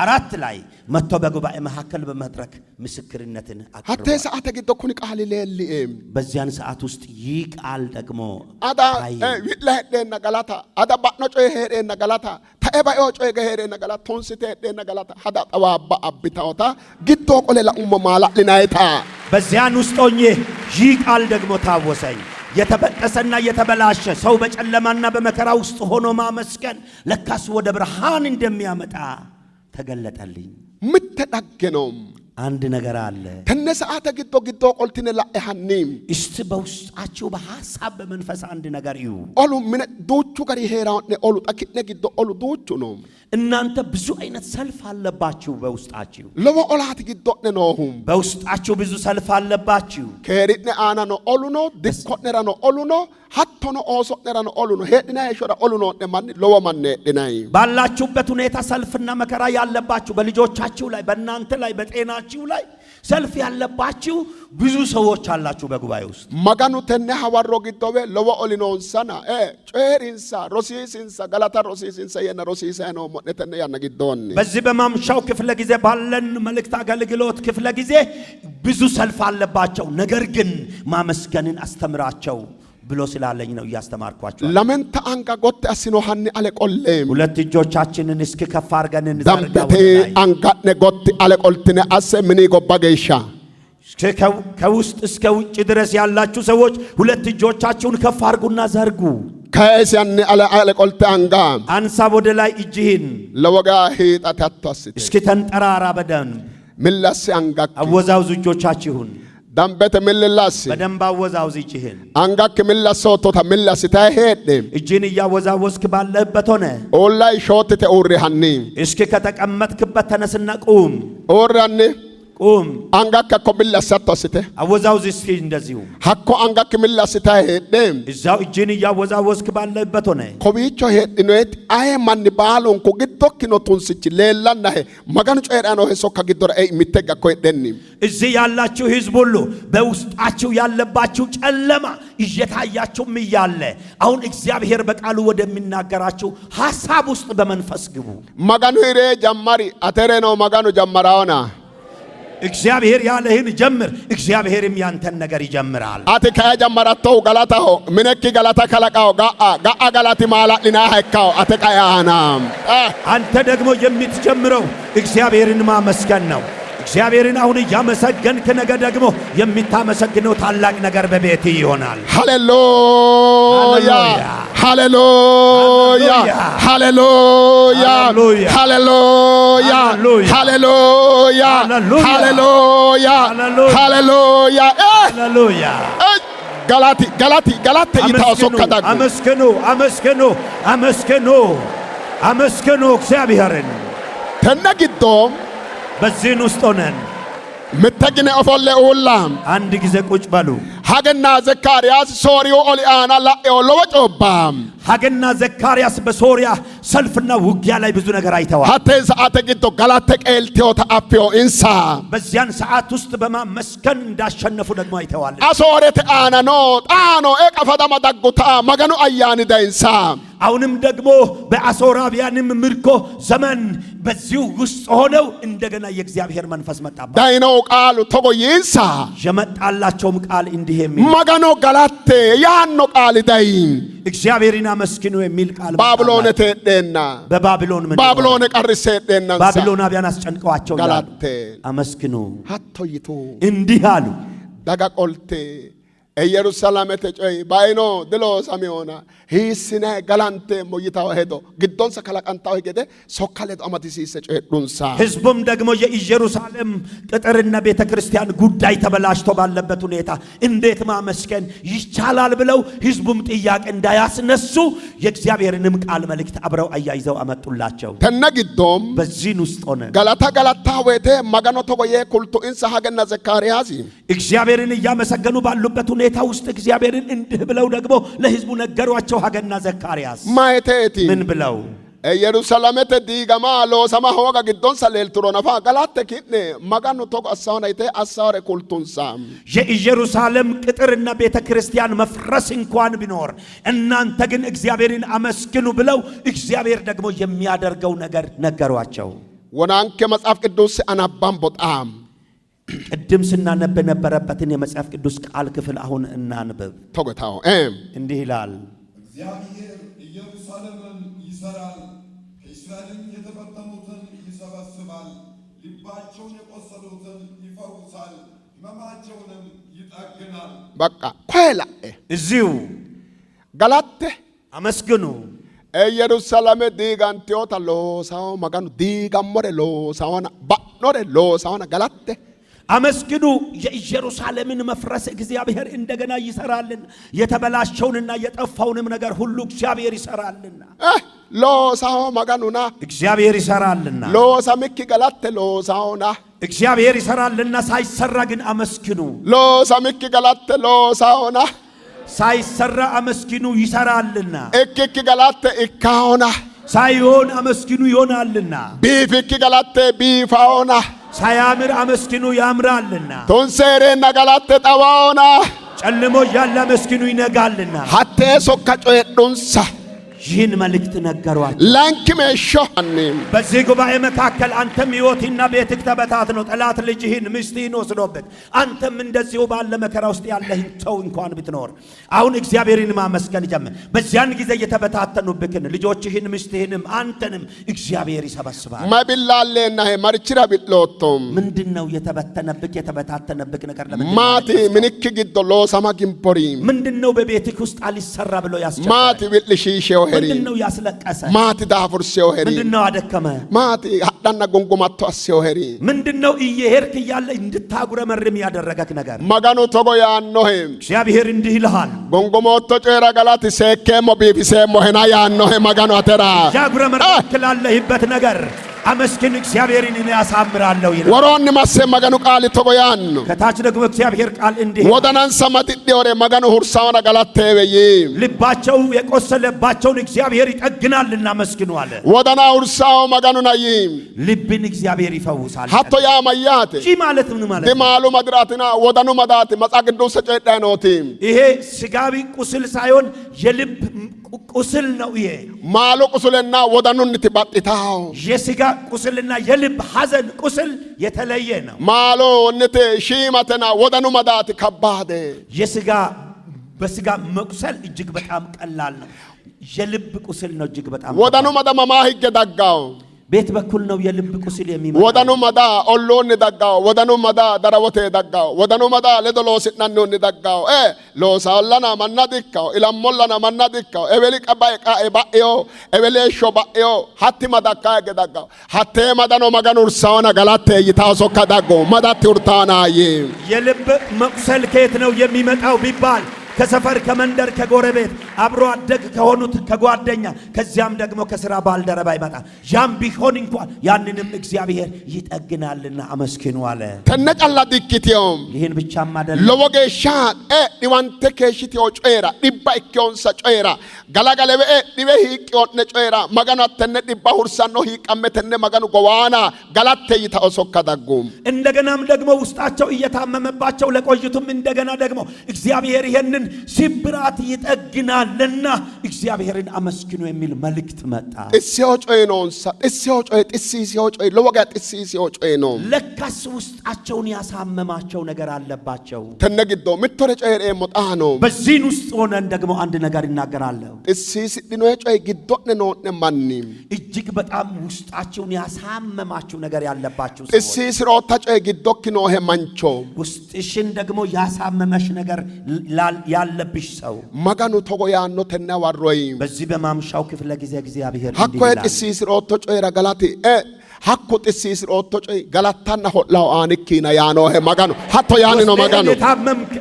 4 ላይ መጥቶ በጉባኤ መካከል በመድረክ ምስክርነትን አቀረበ አተ ሰዓት ግዶ ኩኒ ቃል ለልም በዚያን ሰዓት ውስጥ ይህ ቃል ደግሞ አዳ ዊላሄደና ገላታ አዳ ባኖ ጮይ ሄደና ገላታ ታኤባዮ ጮይ ገሄደና ገላታ ቶንሲቴ ሄደና ገላታ ሀዳ ጠዋባ አብታውታ ግዶ ቆለላ ማላ ለናይታ በዚያን ውስጥ ሆኜ ይህ ቃል ደግሞ ታወሰኝ የተበጠሰና የተበላሸ ሰው በጨለማና በመከራ ውስጥ ሆኖ ማመስገን ለካስ ወደ ብርሃን እንደሚያመጣ ተገለጠልኝ ምትዳገነው አንድ ነገር አለ። ተነሳአተ ግዶ ቆልቲነ ለአሃኒም እስቲ በውስጣችሁ በሐሳብ በመንፈስ አንድ ነገር እዩ። ኦሉ ምን ዶቹ ጋር ይሄራው ኦሉ ጠቂነ ግዶ ኦሉ ዶቹ ነው። እናንተ ብዙ አይነት ሰልፍ አለባችሁ በውስጣችሁ። ለወ ኦላት ግዶ ነውሁም በውስጣችሁ ብዙ ሰልፍ አለባችሁ። ከሪድነ አና ነው ኦሉ ነው ዲስኮነራ ነው ኦሉ ነው ሀቶ ነው ኦሶነራ ነው ኦሉ ነው ሄድና ይሾራ ኦሉ ነው ማን ለወ ማን ሄድናይ ባላችሁበት ሁኔታ ሰልፍና መከራ ያለባችሁ በልጆቻችሁ ላይ በእናንተ ላይ በጤናችሁ ላይ ሰልፍ ያለባችሁ ብዙ ሰዎች አላችሁ በጉባኤ ውስጥ። ማጋኑ ተነ ሐዋሮ ግዶበ ለወ ኦሊኖንሳና ጨሪንሳ ሮሲሲንሳ ገላታ ሮሲሲንሳ የነ ሮሲሳ ነው ሞነተነ ያነ ግዶን በዚህ በማምሻው ክፍለ ጊዜ ባለን መልእክት አገልግሎት ክፍለ ጊዜ ብዙ ሰልፍ አለባቸው። ነገር ግን ማመስገንን አስተምራቸው ብሎ ስላለኝ ነው እያስተማርኳችሁ። ለመንተ አንጋ ጎት አሲኖ ሐኒ አለ ቆለም ሁለት እጆቻችንን እስኪ ከፍ አድርገን እንዘርጋው። ዳምበቴ አንጋነ ጎት አለ ቆልትነ አሰ ምን ጎባገይሻ ከውስጥ እስከ ውጭ ድረስ ያላችሁ ሰዎች ሁለት እጆቻችሁን ከፍ አድርጉና ዘርጉ። ከእስያን አለ ቆልተ አንጋ አንሳ ወደ ላይ እጅህን ለወጋ ሂጣት አትወስድ እስኪ ተንጠራራ በደንብ ምላስ አንጋ አወዛውዙ እጆቻችሁን ዳምበተ ምላስ በደንብ አወዛውዝ እጅህን አንጋክ ምላስ ሶቶታ ምላስ ታሄድ እጅህን እያወዛወዝክ ባለህበት ሆነ ኦላይ ሾትተ ኦሪሃኒ እስኪ ከተቀመጥክበት ተነስና ቁም። ኦራኒ ቁም። አንጋክ ኮምላስ አትወስድ አወዛውዝ እስኪ እንደዚሁ ሀኮ አንጋክ ምላስ ታሄድ እዛው እጅህን እያወዛወዝክ ባለህበት ሆነ ኮቢቾ ሄድ ኖት አይ ማን ባሎን ኮ ግዶክ ነው ቱንስች ሌላና ማጋኑ ጨራ ነው ሄሶ ከግዶር አይ ሚተጋ ኮይደኒ እዚህ ያላችሁ ህዝብ ሁሉ በውስጣችሁ ያለባችሁ ጨለማ እየታያችሁም እያለ አሁን እግዚአብሔር በቃሉ ወደሚናገራችሁ ሐሳብ ውስጥ በመንፈስ ግቡ። ማጋኑ ሄሬ ጀማሪ አተሬ ነው ማጋኑ ጀማራውና እግዚአብሔር ያለህን ጀምር፣ እግዚአብሔርም ያንተን ነገር ይጀምራል። አቲ ከጀመራተው ገላታው ምንክ ገላታ ከለቃው ጋአ ገላቲ ማላሊና ሀይካው አተቃያናም አንተ ደግሞ የምትጀምረው እግዚአብሔርን ማመስገን ነው። እግዚአብሔርን አሁን እያመሰገንክ ነገ ደግሞ የምታመሰግነው ታላቅ ነገር በቤት ይሆናል። ሃሌሉያ ሃሌሉያ ሃሌሉያ ሃሌሉያ ሃሌሉያ ሃሌሉያ ሃሌሉያ ሃሌሉያ ገላቲ ይታውሶ ከዳጉ አመስግኑ አመስግኑ አመስግኑ አመስግኑ እግዚአብሔርን ተነግዶም በዚህን ውስጥ ሆነን ምተግነ ኦፎለ ኡላም አንድ ጊዜ ቁጭ በሉ። ሀገና ዘካርያስ ሶሪዮ ኦሊአና ላኤዮ ለወጮባም ሀገና ዘካርያስ በሶሪያ ሰልፍና ውጊያ ላይ ብዙ ነገር አይተዋል። ሀቴ ሰዓተ ግዶ ገላተ ቀልቴዮ ተአፍዮ ኢንሳ በዚያን ሰዓት ውስጥ በማመስገን እንዳሸነፉ ደግሞ አይተዋል። አሶሬት አናኖ ጣኖ ኤቀፈዳማ ዳጉታ መገኑ አያኒ ዳይንሳ አሁንም ደግሞ በአሶራውያንም ምርኮ ዘመን በዚሁ ውስጥ ሆነው እንደገና የእግዚአብሔር መንፈስ መጣባ ዳይኖ ቃሉ ተጎ ይንሳ የመጣላቸውም ቃል እንዲህ የሚል መገኖ ገላቴ ያኖ ቃል ዳይን እግዚአብሔርን አመስግኑ የሚል ቃል ባቢሎን ተደና በባቢሎን ምን ባቢሎን ቀርሰ ደና ባቢሎናውያን አስጨንቀዋቸው ገላቴ አመስግኑ ሀቶይቱ እንዲህ አሉ። ዳጋ ቆልቴ ኢየሩሳሌም ተጨይ ባይኖ ድሎ ሳሚዮና ሂስነ ገላንቴ ሞይታው ሄዶ ግዶንሰ ከላቃንታው ሄደ ሶካሌት አማቲሲሰ ጨዱንሳ ህዝቡም ደግሞ የኢየሩሳሌም ቅጥርና ቤተክርስቲያን ጉዳይ ተበላሽቶ ባለበት ሁኔታ እንዴት ማመስገን ይቻላል ብለው ህዝቡም ጥያቄ እንዳያስነሱ የእግዚአብሔርንም ቃል መልእክት አብረው አያይዘው አመጡላቸው። ተነግዶም በዚህን ውስጥ ሆነ ገላታ ወይቴ ማጋኖ ተጎየ ኩልቱ ኢንሳ ሀገና ዘካርያስ እግዚአብሔርን እያመሰገኑ ባሉበት ሁኔታ ውስጥ እግዚአብሔርን እንዲህ ብለው ደግሞ ለህዝቡ ነገሯቸው። ሀገና ዘካርያስ ማይቴቲ ምን ብለው ኢየሩሳሌም ተዲጋማ ሎሰማ ሆጋ ግዶን ሰሌልትሮ ነፋ ገላተ ኪነ ማጋኑ ተጎ አሳውናይቴ አሳውረ ኩልቱንሳ የኢየሩሳሌም ቅጥርና ቤተክርስቲያን መፍረስ እንኳን ቢኖር እናንተ ግን እግዚአብሔርን አመስግኑ ብለው እግዚአብሔር ደግሞ የሚያደርገው ነገር ነገሯቸው። ወናንከ መጽሐፍ ቅዱስ አናባም በጣም ቅድም ስናነብ ነበረበትን የመጽሐፍ ቅዱስ ቃል ክፍል አሁን እናንብብ። ተጎታው እንዲህ ይላል። እግዚአብሔር ኢየሩሳሌምን ይሰራል፣ ከእስራኤልም የተበተኑትን ይሰበስባል፣ ልባቸውን የቆሰሉትን ይፈውሳል፣ ሕመማቸውንም ይጠግናል። በቃ ኮይላ እዚሁ ገላቴ አመስግኑ። ኢየሩሳሌም ዲጋንቲዮታ ሎሳው ማጋኑ ዲጋሞረ ሎሳውና ባኖረ ሎሳውና ገላቴ አመስግኑ። የኢየሩሳሌምን መፍረስ እግዚአብሔር እንደገና ይሰራልና የተበላሸውንና የጠፋውንም ነገር ሁሉ እግዚአብሔር ይሰራልና ሎሳው መጋኑና እግዚአብሔር ይሰራልና ሎሳምኪ ገላተ ሎሳውና እግዚአብሔር ይሰራልና ሳይሰራ ግን አመስግኑ። ሎሳምኪ ገላተ ሎሳውና ሳይሰራ አመስግኑ ይሰራልና እክኪ ገላተ እካውና ሳይሆን አመስግኑ ይሆናልና ቢፍኪ ገላተ ቢፋውና ሳያምር አመስግኑ ያምራልና ቶንሴሬና ገላተ ጠዋውና ጨልሞ ያለ አመስግኑ ይነጋልና ሀቴ ሶካ ጮየዱንሳ ይህን መልእክት ነገሯቸው። ላንኪሜሾ በዚህ ጉባኤ መካከል አንተም ሕይወትና ቤትህ ተበታትነው ጠላት ልጅህን ሚስትህን ወስዶበት አንተም እንደዚሁ ባለ መከራ ውስጥ ያለህን ሰው እንኳን ብትኖር አሁን እግዚአብሔርን ማመስገን ጀምር። በዚያን ጊዜ የተበታተኑብህን ልጆችህን ሚስትህንም አንተንም እግዚአብሔር ይሰበስባል። ማቢላሌና ማርችራ ቢሎቶም ምንድነው የተበታተነብህ ነገር? ለምን ማቲ ምንክ ግዶሎ ሰማጊምፖሪ ምንድነው በቤትህ ውስጥ አልሰራ ብሎ ያስቸገረ? ማቲ ቢልሺሼው ምንድነው ያስለቀሰ? ማቲ ዳፍርሴው ሄሪ ምንድነው አደከመ? ማቲ ሀዳና ጎንጎማቶ አሴው ሄሪ ምንድነው እየሄድክ እያለ እንድታጉረመርም ያደረገክ ነገር? መጋኑ ቶጎ ያኖሄ እግዚአብሔር እንዲህ ይልሃል፣ ጎንጎሞቶ ጨራ ገላት ሴኬሞ ቢቢሴሞ ሄና ያኖሄ መጋኑ አተራ ያጉረመርክ ላለህበት ነገር አመስግን። እግዚአብሔርን እኔ ያሳምራለሁ ይላል። ወሮን ማሰ መጋኑ ቃል ቶጎያን ከታች ደግሞ እግዚአብሔር ቃል እንዲህ ወደናን ሰማት ዲዮሬ መጋኑ ሁርሳውና ገላቴበይ ልባቸው የቆሰለባቸውን እግዚአብሔር ይጠግናልና አመስግኑ አለ። ወደና ሁርሳው መጋኑ ናይ ልብን እግዚአብሔር ይፈውሳል። ሀቶ ያ ማያት ጂ ማለት ምን ማለት ነው? ደማሉ መድራትና ወደኑ መዳት መጻቅዱስ ሰጨዳኖቲ ይሄ ስጋዊ ቁስል ሳይሆን የልብ ቁስል ነው። ይሄ ማሉ ቁስልና ወደኑን ትባጥታው የስጋ ቁስልና የልብ ሐዘን ቁስል የተለየ ነው። ማሎ እንተ ሺማተና ወደኑ መዳት ከባደ የስጋ በስጋ መቁሰል እጅግ በጣም ቀላል ነው። የልብ ቁስል ነው እጅግ በጣም ወደኑ መዳማ ይገዳጋው ቤት በኩል ነው የልብ ቁስል የሚመጣው። ወደኑ መዳ ኦሎን ደጋው ወደኑ መዳ ደረወቴ ደጋው ወደኑ መዳ ለዶሎስናን ነው ደጋው ሎሳላና ማናዲካው ኢላሞላና ማናዲካው ኤቤሊ ቀባይ ቃኤ ባዮ ኤቤሊ ሾባዮ ሀቲ መዳካ ገዳጋው ሀቴ መዳኖ መጋኑርሳውና ገላቴ ይታሶ ከዳጎ መዳት ውርታናይ የልብ መቁሰል ከየት ነው የሚመጣው ቢባል ከሰፈር ከመንደር ከጎረቤት አብሮ አደግ ከሆኑት ከጓደኛ ከዚያም ደግሞ ከሥራ ባልደረባ ይመጣል። ያም ቢሆን እንኳን ያንንም እግዚአብሔር ይጠግናልና አመስግኑ አለ። ተነቀላ ዲክቲዮም ይህን ብቻም አይደለም ለወገሻ ዲዋንተ ከሽቲዮ ጮራ ዲባ ኢኪዮንሳ ጮራ ገላገለበ ዲበ ሂቂዮነ ጮራ መጋኑ ተነ ዲባ ሁርሳኖ ሂቀመተነ መጋኑ ጎዋና ገላተ ይታሶከዳጉም እንደገናም ደግሞ ውስጣቸው እየታመመባቸው ለቆይቱም እንደገና ደግሞ እግዚአብሔር ይሄንን ሲብራት ይጠግናልና እግዚአብሔርን አመስግኑ የሚል መልእክት መጣ። እሲዮ ጮይኖንሳ እሲዮ ጮይ ጥሲሲዮ ጮይ ለወጋ ጥሲሲዮ ጮይኖ ለካስ ውስጣቸውን ያሳመማቸው ነገር አለባቸው። ተነግዶ ምትወረ ጮይሬ ሞጣኖ በዚህን ውስጥ ሆነን ደግሞ አንድ ነገር ይናገራለሁ። ጥሲሲ ዲኖ ጮይ ግዶነ ነው ነማኒም እጅግ በጣም ውስጣቸውን ያሳመማቸው ነገር ያለባቸው ሰዎች ጥሲሲ ሮታ ጮይ ግዶክ ነው ሄማንቾ ውስጥሽን ደግሞ ያሳመመሽ ነገር ያለብሽ ሰው መጋኑ ቶጎ ያኖ ተናዋሮይ በዚህ በማምሻው ክፍለ ጊዜ እግዚአብሔር ሀኮ ጥሲሲ ሮቶ ጮይ ረጋላቲ ሀኮ ጥሲሲ ሮቶ ጮይ ገላታና ሆላው አንኪና ያኖ መጋኑ ሀቶ ያን ነው መጋኑ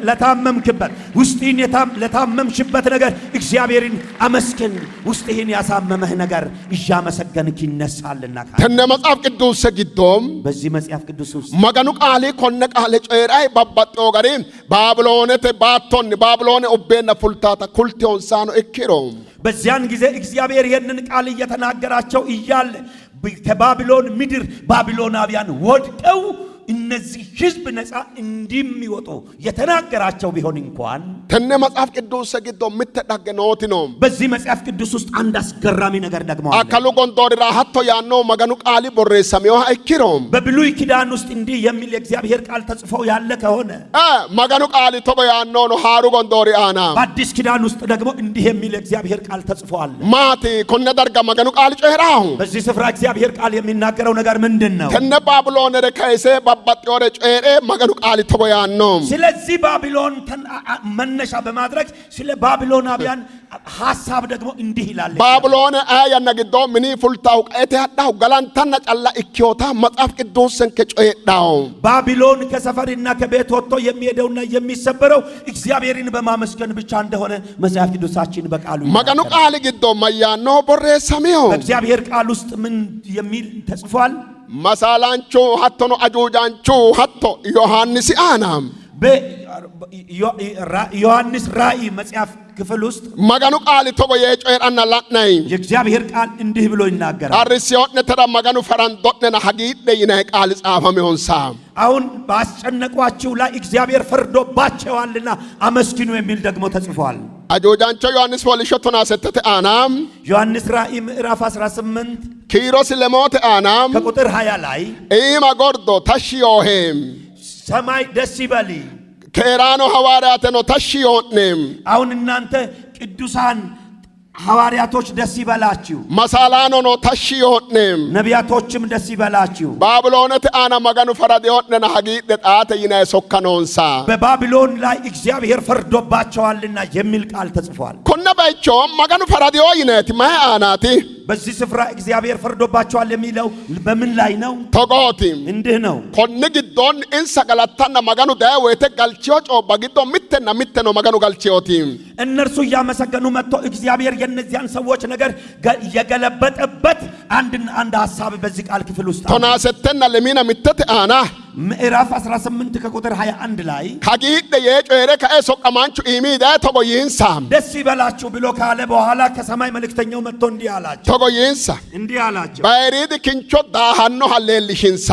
ለታመምክበት ውስጥህን ለታመምሽበት ነገር እግዚአብሔርን አመስግን። ውስጥህን ያሳመመህ ነገር እያመሰገንክ ይነሳልና ተነ መጽሐፍ ቅዱስ ሰግዶም በዚህ መጽሐፍ ቅዱስ ውስጥ መጋኑ ቃሌ ኮነ ቃሌ ጮይራይ ባባጦ ጋሪ ባብሎኔ ባቶን ባብሎኔ ኦቤና ፉልታታ ኩልቲዮን ሳኖ እኪሮም በዚያን ጊዜ እግዚአብሔር ይህንን ቃል እየተናገራቸው እያለ ከባቢሎን ምድር ባቢሎናውያን ወድቀው እነዚህ ህዝብ ነፃ እንደሚወጡ የተናገራቸው ቢሆን እንኳን ተነ መጽሐፍ ቅዱስ ሰግዶ ምትዳገኖት ነው። በዚህ መጽሐፍ ቅዱስ ውስጥ አንድ አስገራሚ ነገር ደግሞ አለ። አካሉ ጎንዶራ ሀቶ ያኖ መጋኑ ቃሊ ቦሬሰሚዮ አይኪሮም በብሉይ ኪዳን ውስጥ እንዲህ የሚል የእግዚአብሔር ቃል ተጽፎ ያለ ከሆነ መጋኑ ቃሊ ቶጎ ያኖ ነው ሃሩ ጎንዶሪ አና በአዲስ ኪዳን ውስጥ ደግሞ እንዲህ የሚል የእግዚአብሔር ቃል ተጽፎ አለ። ማቲ ኮነ ደርጋ መጋኑ ቃሊ ጮራው በዚህ ስፍራ እግዚአብሔር ቃል የሚናገረው ነገር ምንድነው? ተነ ባቢሎን ረካይሴ ባባጤወረ ጮሬ መጋኑ ቃሊ ቶጎ ያኖ ስለዚህ ባቢሎን መነሻ በማድረግ ስለ ባቢሎናውያን ሐሳብ ደግሞ እንዲህ ይላል ባቢሎን አያና ግዶ ምኒ ፉልታው ቀቴያዳው ገላንታና ጫላ ኢኪዮታ መጽሐፍ ቅዱስን ከጮየዳው ባቢሎን ከሰፈርና ከቤት ወጥቶ የሚሄደውና የሚሰበረው እግዚአብሔርን በማመስገን ብቻ እንደሆነ መጽሐፍ ቅዱሳችን በቃሉ መገኑ ቃል ግዶ ማያኖ ቦሬሰሚዮ በእግዚአብሔር ቃል ውስጥ ምን የሚል ተጽፏል? መሳላንቹ ሀቶኑ አጆጃንቹ ሀቶ ዮሐንስ አናም በዮሐንስ ራእይ መጽሐፍ ክፍል ውስጥ መገኑ ቃል ተጎ የጮየራና ላጥናይ የእግዚአብሔር ቃል እንዲህ ብሎ ይናገራል። አርሲዮት ነተራ መገኑ ፈራንዶትና ሐጊደ ይናይ ቃል ጻፈም ይሆንሳ አሁን ባስጨነቋችሁ ላይ እግዚአብሔር ፈርዶባቸዋልና አመስግኑ የሚል ደግሞ ተጽፏል። አጆጃንቾ ዮሐንስ ፖሊሾቶና ሰተተ አናም ዮሐንስ ራእይ ምዕራፍ 18 ኪሮስ ለሞት አናም ከቁጥር 20 ላይ ኢማ ጎርዶ ታሽዮሄም ሰማይ ደስ ይበል ከራኖ ሐዋርያት ነው ታሽዮንም አሁን እናንተ ቅዱሳን ሐዋርያቶች ደስ ይበላችሁ መሳላኖ ነው ታሽዮንም ነቢያቶችም ደስ ይበላችሁ ባቢሎነት አና መገኑ ፈራዲዮትና ሐጊደ ጣተ ይናይ ሶካኖንሳ በባቢሎን ላይ እግዚአብሔር ፈርዶባቸዋልና የሚል ቃል ተጽፏል። ኮነባይቾ መገኑ ፈራዲዮ ይነት ማይ አናቲ በዚህ ስፍራ እግዚአብሔር ፈርዶባቸዋል የሚለው በምን ላይ ነው? ተጎቲ እንዲህ ነው። ኮን ግዶን እንሳ ገላታና መገኑ ዳወተ ጋልቺዮ ጮባ ግዶ ሚተና ሚተኖ መገኑ ጋልቺዮቲ እነርሱ እያመሰገኑ መጥቶ እግዚአብሔር የነዚያን ሰዎች ነገር የገለበጠበት አንድ ሐሳብ በዚህ ቃል ክፍል ውስጥ ተናሰተና ለሚና ሚተት አና ምዕራፍ 18 ከቁጥር 21 ላይ ሐጊደ የጮሬ ከእሶ ቀማንቹ ኢሚዳ ተጎይንሳም ደስ ይበላችሁ ብሎ ካለ በኋላ ከሰማይ መልእክተኛው መጥቶ እንዲህ አላቸው ተጎይንሳ እንዲህ አላቸው ባይሪድ ክንቾ ዳሃኖ ሐሌልሽንሳ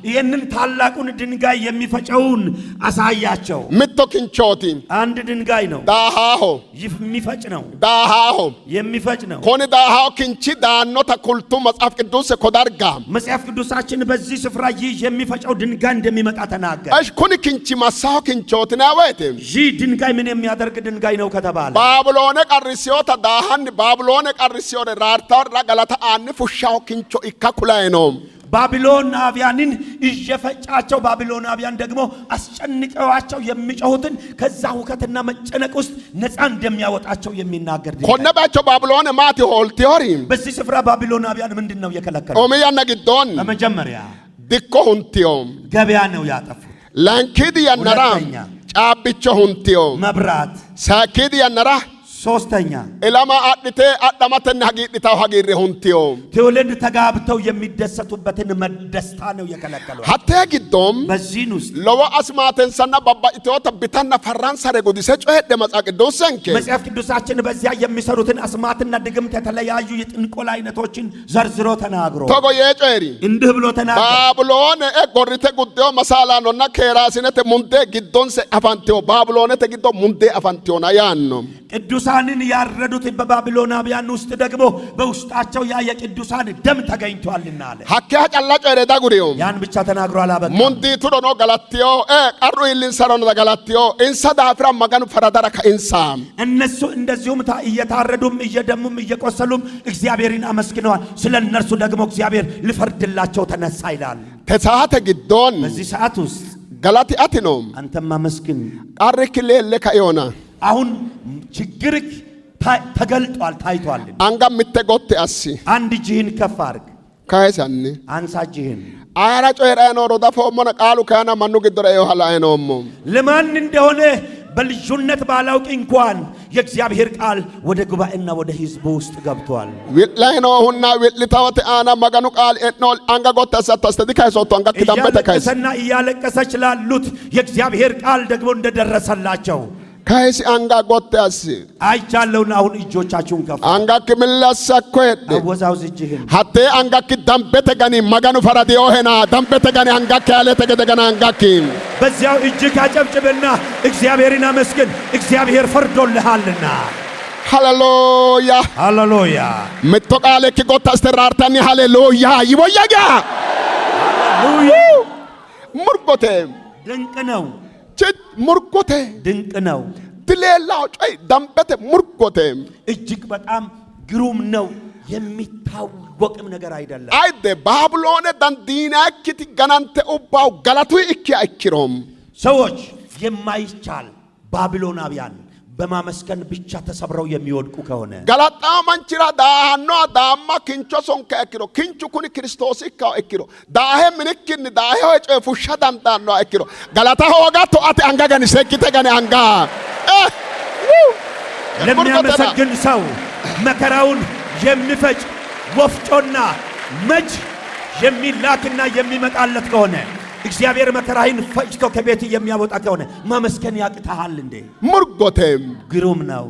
ይህንን ታላቁን ድንጋይ የሚፈጨውን አሳያቸው። ምቶ ክንቾቲ አንድ ድንጋይ ነው ዳሃሆ የሚፈጭ ነው ዳሃሆ የሚፈጭ ነው። ኮን ዳሃው ክንቺ ዳኖ ተኩልቱ መጽሐፍ ቅዱስ ኮዳርጋ መጽሐፍ ቅዱሳችን በዚህ ስፍራ ይህ የሚፈጨው ድንጋይ እንደሚመጣ ተናገረ። እሽ ኩን ክንቺ ማሳው ክንቾት ነው ወይት ይህ ድንጋይ ምን የሚያደርግ ድንጋይ ነው ከተባለ ባቢሎን ቀርሲዮታ ዳሃን ባቢሎን ቀርሲዮ ራርታው ረጋላታ አን ፉሻው ክንቾ ኢካኩላይ ነው ባቢሎናውያንን እየፈጫቸው ባቢሎናውያን ደግሞ አስጨንቀዋቸው የሚጮሁትን ከዛ ሁከትና መጨነቅ ውስጥ ነፃ እንደሚያወጣቸው የሚናገር ኮነባቸው ባቢሎን ማት ሆል ቲዮሪ በዚህ ስፍራ ባቢሎናውያን ምንድነው የከለከለው? ኦሜያና ግዶን በመጀመሪያ ዲኮ ሁንቲዮ ገበያ ነው ያጠፉት። ላንኪድ ያነራ ጫብቾ ሁንቲዮ መብራት ሳኪድ ያነራ ሶስተኛ ኢላማ አጥቴ አጣማተና ሐጊጥታው ሐጊሬ ሁንቲዮ ትውልድ ተጋብተው የሚደሰቱበትን መደስታ ነው የከለከለው። ሀተ ግዶም በዚህን ውስጥ ለዋ አስማተን ሰና ባባኢትዮ ተብታና ፈራንሳ ረጎዲሰ ጮሄደ መጽሐፍ ቅዱስንከ መጽሐፍ ቅዱሳችን በዚያ የሚሰሩትን አስማትና ድግምት የተለያዩ የጥንቆላ አይነቶችን ዘርዝሮ ተናግሮ ተጎ የጮሪ እንዲህ ብሎ ተናግሮ ባቢሎን ጎሪተ ጉዴዮ መሳላኖና ከራሲነተ ሙንዴ ግዶንሰ አፋንቲዮ ባቢሎነተ ግዶ ሙንዴ አፋንቲዮና ያኖ ቅዱሳንን ያረዱት በባቢሎናውያን ውስጥ ደግሞ በውስጣቸው ያ የቅዱሳን ደም ተገኝቷልና አለ። ሐኪያ ጫላጮ ረዳ ጉሪዮ ያን ብቻ ተናግሮ አላበቃም። ሙንዲ ቱዶኖ ገላትዮ ቀሩ ይልን ሰሮን ገላትዮ እንሳ ዳፍራ መገኑ ፈራዳራ ከእንሳ እነሱ እንደዚሁም እየታረዱም እየደሙም እየቆሰሉም እግዚአብሔርን አመስግነዋል። ስለ እነርሱ ደግሞ እግዚአብሔር ሊፈርድላቸው ተነሳ ይላል። ተሳተ ግዶን በዚህ ሰዓት ውስጥ ገላቲ አትኖ አንተም አመስግን አርክሌ ለካዮና አሁን ችግርክ ተገልጧል ታይቷል። አንጋ ምትጎት አሲ አንድ ጂህን ከፍ አድርግ ካይሳኒ አንሳ ጂህን አራ ጮራ ነው ሮዳፎ ሞነ ቃሉ ካና ማኑ ግድረ ይኋላ አይኖም ለማን እንደሆነ በልጁነት ባላውቅ እንኳን የእግዚአብሔር ቃል ወደ ጉባኤና ወደ ህዝቡ ውስጥ ገብቷል። ወላይ ነው ሁና ወልታወት አና መገኑ ቃል እጥኖል አንጋ ጎት ተሰጥተስቲ ካይሶቶ አንጋ ከዳምበተ ካይስ እና እያለቀሰች ላሉት የእግዚአብሔር ቃል ደግሞ እንደደረሰላቸው ካይስ አንጋ ጎትያስ አይቻለውና አሁን እጆቻችሁን ከፍ አንጋ ከመላሳ ኮየት አወዛውዝ እጅህን ሀቴ አንጋ ከዳምበተ ጋኒ መገኑ ፈራዲዮ ሄና ዳምበተ ጋኒ አንጋ ካለ ተገደገና አንጋ በዚያው እጅ ካጨብጭብና እግዚአብሔርን አመስግን። እግዚአብሔር ፈርዶልሃልና ሃሌሉያ ሃሌሉያ መጥቃለ ከጎታ አስተራርታኒ ሃሌሉያ ይቦያጋ ሃሌሉያ ሙርጎቴ ድንቅ ነው። ሙርጎቴ ድንቅ ነው። ድሌላው ጮይ ዳምበተ ሙርጎቴ እጅግ በጣም ግሩም ነው። የሚታወቅም ነገር አይደለም። አይደ ባቢሎን ዳንዲናኪቲ ገናንተ ኡባው ገላቱ እኪ አይኪሮም ሰዎች የማይቻል ባቢሎናውያን በማመስገን ብቻ ተሰብረው የሚወድቁ ከሆነ ገላጣ መንችራ ዳሃኖ ዳማ ኪንቾ ሶንከ እክሮ ኪንቹ ኩኒ ክርስቶስ ይካው እክሮ ዳሄ ምንክን ዳሄ ወጨ ፉሻ ዳንዳኖ እክሮ ገላታ ሆጋቶ አተ አንጋጋኒ ሰኪተ ጋኒ አንጋ ለሚያመሰግን ሰው መከራውን የሚፈጭ ወፍጮና መጅ የሚላክና የሚመጣለት ከሆነ እግዚአብሔር መከራህን ፈጭቶ ከቤት የሚያወጣ ከሆነ ማመስገን ያቅታሃል እንዴ? ሙርጎቴም ግሩም ነው።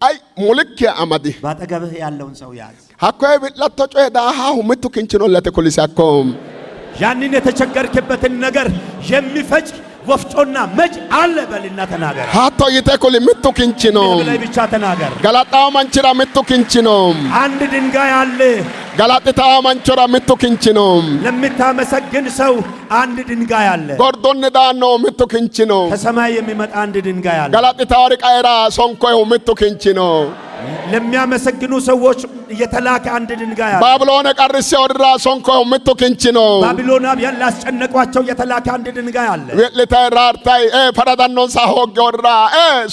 አይ ሙልክ አማዲ ባጠገብህ ያለውን ሰው ያዝ። አኮይ ቢላቶ ጮዳሃው ምቱ ክንችኖ ለተኮሊሳኮም ያንን የተቸገርክበትን ነገር የሚፈጭ ወፍጮና መጅ አለ በልና ተናገር። ሃቶ ይተኮሊ ምቱ ክንችኖ ላይ ብቻ ተናገር። ገላጣው መንችራ ምቱ ክንችኖ አንድ ድንጋይ አለ። ገላጣው መንችራ ምቱ ክንችኖ ለምታመሰግን ሰው አንድ ድንጋይ አለ። ጎርዶን ዳኖ ምቱ ክንችኖ ከሰማይ የሚመጣ አንድ ድንጋይ አለ። ገላጣው ሪቃይራ ሶንኮው ምቱ ክንችኖ ለሚያመሰግኑ ሰዎች የተላከ አንድ ድንጋይ አለ። ባቢሎን ቀርሴ ወድራ ሶንኮው ምቱ ክንችኖ ባቢሎናብ ያላስጨነቋቸው የተላከ አንድ ድንጋይ አለ። ለተራርታይ ፈራዳኖን ሳሆግ ወድራ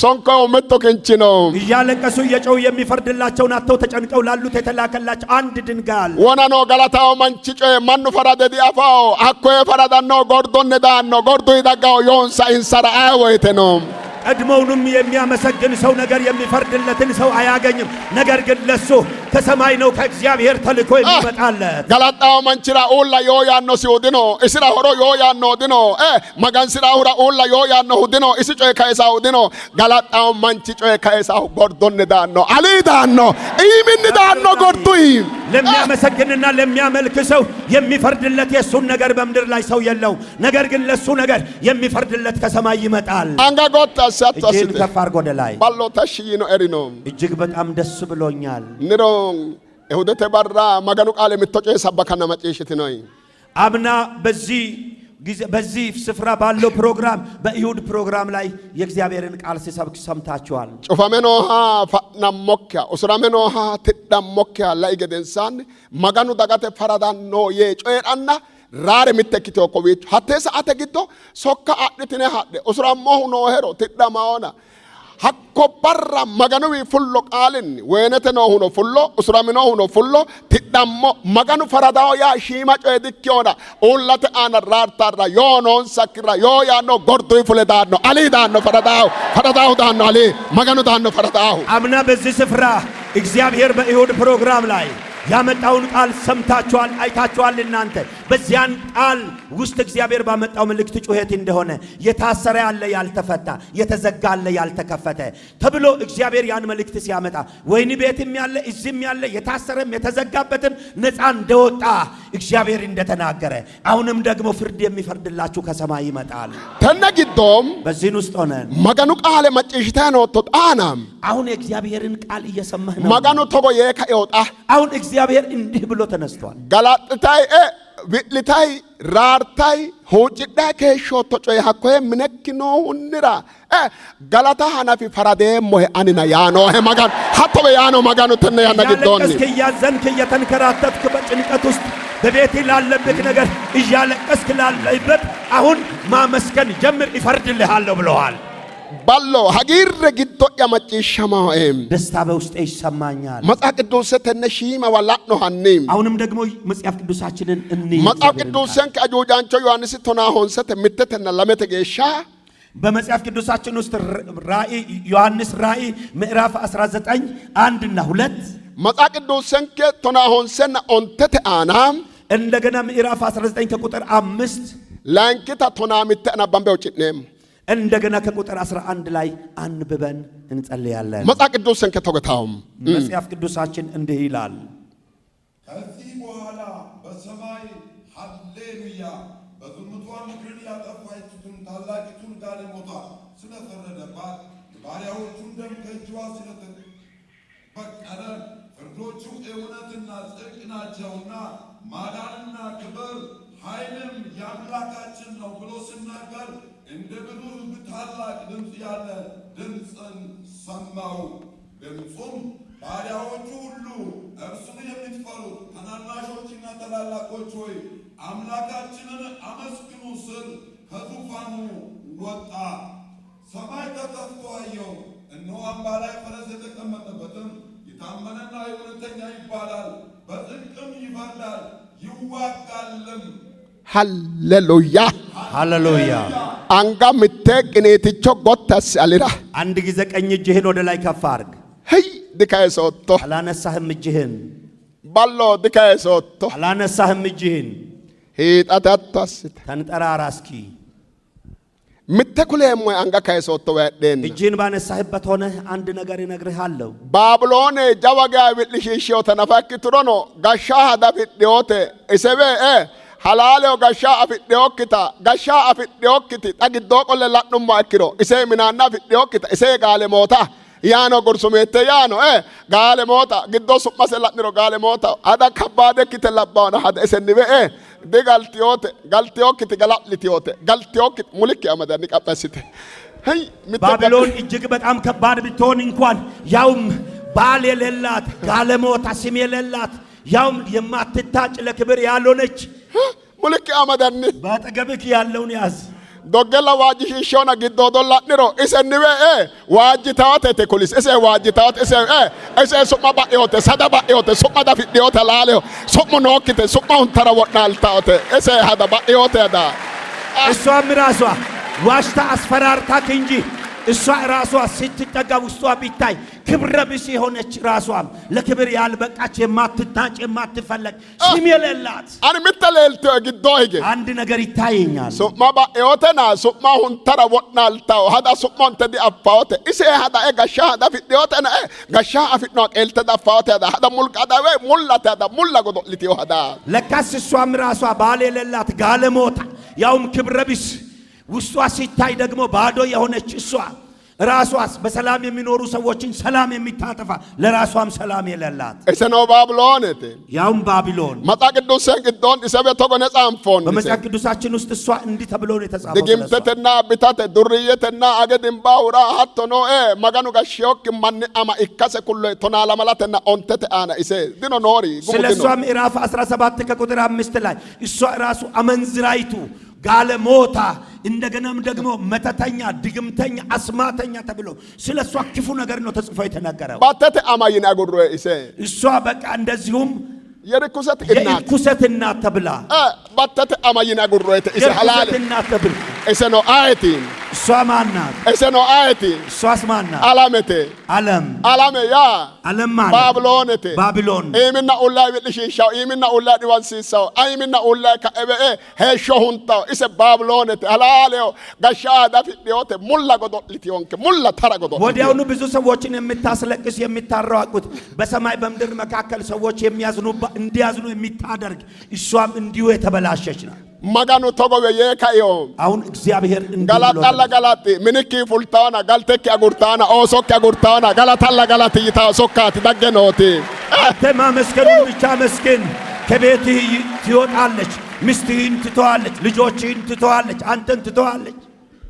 ሶንኮው ምቱ ክንችኖ እያለቀሱ እየጮሁ የሚፈርድላቸውን አጥተው ተጨንቀው ላሉት የተላከላቸው አንድ ድንጋይ አለ። ወናኖ ገላታው መንችጮ ማኑ ፈራደ ዲአፋው አኮ ፈራዳኖ ጎርዶን ዳኖ ጎርዶ ይዳጋው ዮንሳ ኢንሰራ አይወይተኖ ቀድሞውንም የሚያመሰግን ሰው ነገር የሚፈርድለትን ሰው አያገኝም። ነገር ግን ለሱ ከሰማይ ነው ከእግዚአብሔር ተልኮ የሚመጣለት። ገላጣው መንችራ ኡላ ዮያኖ ሲውድኖ እስራ ሆሮ ዮያኖ ድኖ መጋን ስራ ሁራ ኡላ ዮያኖ ሁድኖ እስጮ ከይሳው ድኖ ገላጣው መንችጮ ከይሳው ጎርዶን ዳኖ አሊ ዳኖ ኢምን ዳኖ ጎርዱይ ለሚያመሰግንና ለሚያመልክ ሰው የሚፈርድለት የሱን ነገር በምድር ላይ ሰው የለው። ነገር ግን ለሱ ነገር የሚፈርድለት ከሰማይ ይመጣል። አንጋጎታ እጅን ከፍ አድርጎ ወደ ላይ ባሎ ታሽይኖ ኤሪኖ እጅግ በጣም ደስ ብሎኛል። ንሮ እሁደተ ባራ መገኑ ቃል የምትጮ ሰበከና መጪሽት ነው። አምና በዚህ ስፍራ ባለው ፕሮግራም በይሁድ ፕሮግራም ላይ የእግዚአብሔርን ቃል ሲሰብክ ሰምታችኋል። ጩፋሜኖሃ ፈናሞኪያ ኡስራሜኖሃ ትዳሞኪያ ላይገደንሳን መገኑ ዳጋተ ፈራዳኖ የጮየራና ራሬ ሚተክቶ ኮቤት ሀቴሳ አተግቶ ሶካ አጥትነ ሀደ ኡስራሞሁ ኖ ሄሮ ትዳማውና hakko barra maganu wi fullo qaalin wenete no huno fullo usramino huno fullo tiddammo maganu faradawo ya shima coy dikkiona ullate ana rartarra yo non sakira yo ya no gordu fule danno ali danno faradawo danno ali maganu danno faradawo አምና በዚህ ስፍራ እግዚአብሔር በይሁድ ፕሮግራም ላይ ያመጣውን ቃል ሰምታችኋል፣ አይታችኋል። እናንተ በዚያን ቃል ውስጥ እግዚአብሔር ባመጣው መልእክት ጩኸት እንደሆነ የታሰረ ያለ ያልተፈታ፣ የተዘጋ ያለ ያልተከፈተ ተብሎ እግዚአብሔር ያን መልእክት ሲያመጣ ወይኒ ቤትም ያለ እዚህም ያለ የታሰረም የተዘጋበትም ነፃ እንደወጣ እግዚአብሔር እንደተናገረ አሁንም ደግሞ ፍርድ የሚፈርድላችሁ ከሰማይ ይመጣል። ተነግዶም በዚህን ውስጥ ሆነን መገኑ ቃል መጪሽታ ነው ተጣናም አሁን የእግዚአብሔርን ቃል እየሰማህ ነው። መገኑ ተጎ የከይወጣ አሁን እግዚአብሔር እንዲህ ብሎ ተነስቷል። ገላጥታይ ቢልታይ ራርታይ ሆጭዳ ከሾቶ ጮይ ሀኮይ ምነክኖ ሁንራ ገላታ ሐናፊ ፈራዴ ሞሄ አንና ያኖ መጋን ሀቶ ያኖ መጋኑ ተነ ያነግዶን እስከ ያዘንክ የተንከራተትክ በጭንቀት ውስጥ በቤት ላለብክ ነገር እያለቀስክ ላለበት አሁን ማመስገን ጀምር፣ ይፈርድልሃለሁ ብለዋል። ባሎ ሀጊር ግዶ ያመጪሻማም ደስታ በውስጤ ይሰማኛል። መጽሐፍ ቅዱስ ተነሺማ ወላኖ ሐኒም አሁንም ደግሞ መጽሐፍ ቅዱሳችንን እንይ። መጽሐፍ ቅዱስን ከአጆጃንቾ ዮሐንስ ቶና ሆንሰተ ምትተና ለመተገሻ በመጽሐፍ ቅዱሳችን ውስጥ ዮሐንስ ራእይ ምዕራፍ 19 1 እና 2 መጽሐፍ ቅዱስን ከቶና ሆንሰና ኦንተተ አናም እንደገና ምዕራፍ 19 ከቁጥር 5 ላንኪታ ቶና ምተና ባምበው ጭኔም እንደገና ከቁጥር 11 ላይ አንብበን እንጸልያለን። መጽሐፍ ቅዱስን ከተገታውም መጽሐፍ ቅዱሳችን እንዲህ ይላል። ከዚህ በኋላ በሰማይ ሃሌሉያ በዝሙቷ ምድርን ያጠፋችውን ታላቂቱን ጋለሞታ ስለፈረደባት ባሪያዎቹን ደም ከእጇ ስለተበቀለ ፍርዶቹ እውነትና ጽድቅ ናቸውና ማዳንና ክብር ኃይልም የአምላካችን ነው ብሎ ሲናገር እንደ ብዙ ሕዝብ ታላቅ ድምፅ ያለ ድምፅን ሰማሁ። ድምፁም ባሪያዎቹ ሁሉ እርሱን የምትፈሩት ታናናሾችና ታላላቆች ሆይ አምላካችንን አመስግኑ ስል ከዙፋኑ ወጣ። ሰማይ ተከፍቶ አየሁ፣ እነሆ አምባ ላይ ፈረስ የተቀመጠበትም የታመነና የእውነተኛ ይባላል፣ በጽድቅም ይፈርዳል ይዋጋልም። ሃሌሉያ ሃሌሉያ። አንጋ ምትቅኔትቾ ጎታስ አሊራ አንድ ጊዜ ቀኝ እጅህን ወደ ላይ ከፍ አድርግ። ሄይ ድካይሶቶ አላነሳህም እጅህን። ባሎ ድካይሶቶ አላነሳህም እጅህን። ሂጣታታስ ተንጠራራ እስኪ። ምትኩሌም ወይ አንጋ ካይሶቶ ወደን እጅህን ባነሳህበት ሆነ አንድ ነገር እነግርሃለሁ። ባብሎን ጃዋጋ ቢልሽሽዮ ተነፋክትሮኖ ጋሻ ዳፊዲዮቴ እሰበ halaaleo gashaa afidheokkita gashaa afidheokkiti xagidoo qolle la'numma ikkiro isee minaanna afidheokkita isee gaale moota yaano gursumeette yaano gaale moota giddoo su'mase la'niro gaale moota hada kabbaadekkite labbaona hada isennibe galtiyookkiti gala'litiyoote galtiyookkiti mulikki amadanni qaphasite ባቢሎን እጅግ በጣም ከባድ ብትሆን እንኳን ያውም ባል የሌላት ጋለሞታ ስም የሌላት ያውም የማትታጭ ለክብር ያልሆነች ሙልክ አመዳኒ ባጠገብክ ያለውን ያዝ ዶገላ ዋጅሽሾና ግዶዶላ ንሮ ኢሰኒዌ ዋጅታቴ ኩሊስ እሰ ዋጅታት እሰ ሱማ ባዮቴ ሰዳ ባዮቴ ሱማ ዳፊዲዮቴ ላሌዮ ሱሙ ኖክቴ ሱማ ሁንተራ ወናልታቴ እሰ ሀዳ ባዮቴ ዳ እሷም ራሷ ዋሽታ አስፈራርታክ እንጂ እሷ ራሷ ስትጠጋ ውስጧ ቢታይ ክብረ ቢስ የሆነች ራሷም ለክብር ያልበቃች የማትታጭ የማትፈለግ ስም የሌላት አን ምትለልቶ ግዶይጌ አንድ ነገር ይታየኛል። ሱማ ባዮቴና ሱማ ሁንተራ ወናልታው ሀዳ ሱማን ተዲ አፋውቴ እሰ ሀዳ ጋሻ ሀዳ ፊዲዮቴና ጋሻ አፊኖ ቀልተ ዳፋውቴ ሀዳ ሙልቃዳ ወይ ሙላታ ዳ ሙላ ጎዶልቲዮ ሀዳ ለካስ እሷም ራሷ ባል የሌላት ጋለሞታ ያውም ክብረ ቢስ ውስጧ ሲታይ ደግሞ ባዶ የሆነች እሷ ራሷስ በሰላም የሚኖሩ ሰዎችን ሰላም የሚታጠፋ ለራሷም ሰላም የሌላት እሰ ነው ባቢሎን ያውም ባቢሎን መጽሐፍ ቅዱስ ግዶን እሰበ ተጎነ ጻንፎን በመጽሐፍ ቅዱሳችን ውስጥ እሷ እንዲህ ተብሎ ነው የተጻፈው። ድግምተትና ቢታተ ዱርየትና አገድም ባውራ ሀቶ ነው መጋኑ ጋሽዮክ ማን አማ ኢካሰ ኩሎ ቶናላ ማላተና ኦንተተ አና እሰ ድኖ ኖሪ ስለሷ ምዕራፍ 17 ከቁጥር 5 ላይ እሷ ራሱ አመንዝራይቱ ጋለሞታ እንደገናም ደግሞ መተተኛ ድግምተኛ አስማተኛ ተብሎ ስለሷ ክፉ ነገር ነው ተጽፎ የተናገረው። ባተተ አማይና ጉሩ እሷ በቃ እንደዚሁም የርኩሰት እናት ተብላ ባተተ አማይና ጉሩ እሰ ሐላል እናት ተብላ እሰ ነው አይቲ እሷ ማናት? እሰ ነው አይቲ እሷስ ማናት? አላመቴ አላመ ያ ዓለም ማለት ባቢሎንቴ ባቢሎን ኢምና ኡላይ ብልሽሻው ኢምና ኡላይ ዲዋንሲሳው አይምና ኡላይ ከኤበኤ ሄሾ ሁንታው እሰ ባቢሎንቴ አላሌው ጋሻ ዳፊዲዮቴ ሙላ ጎዶልቲዮንከ ሙላ ተራ ጎዶ ወዲያውኑ ብዙ ሰዎችን የምታስለቅስ የምታረዋቁት በሰማይ በምድር መካከል ሰዎች እንዲያዝኑ የምታደርግ እሷም እንዲሁ የተበላሸች ናት። መጋኑ ተጎበ የካዮ አሁን እግዚአብሔር ጋላታላ ጋላቲ ምንኪ ፉልታና ጋልተኪ አጉርታና ኦሶኪ አጉርታና ጋላታላ ጋላቲ ይታ ሶካት ደገኖቲ አተማ መስከሩን ብቻ መስከን ከቤትህ ትወጣለች፣ ሚስትህን ትተዋለች፣ ልጆችህን ትተዋለች፣ አንተን ትተዋለች።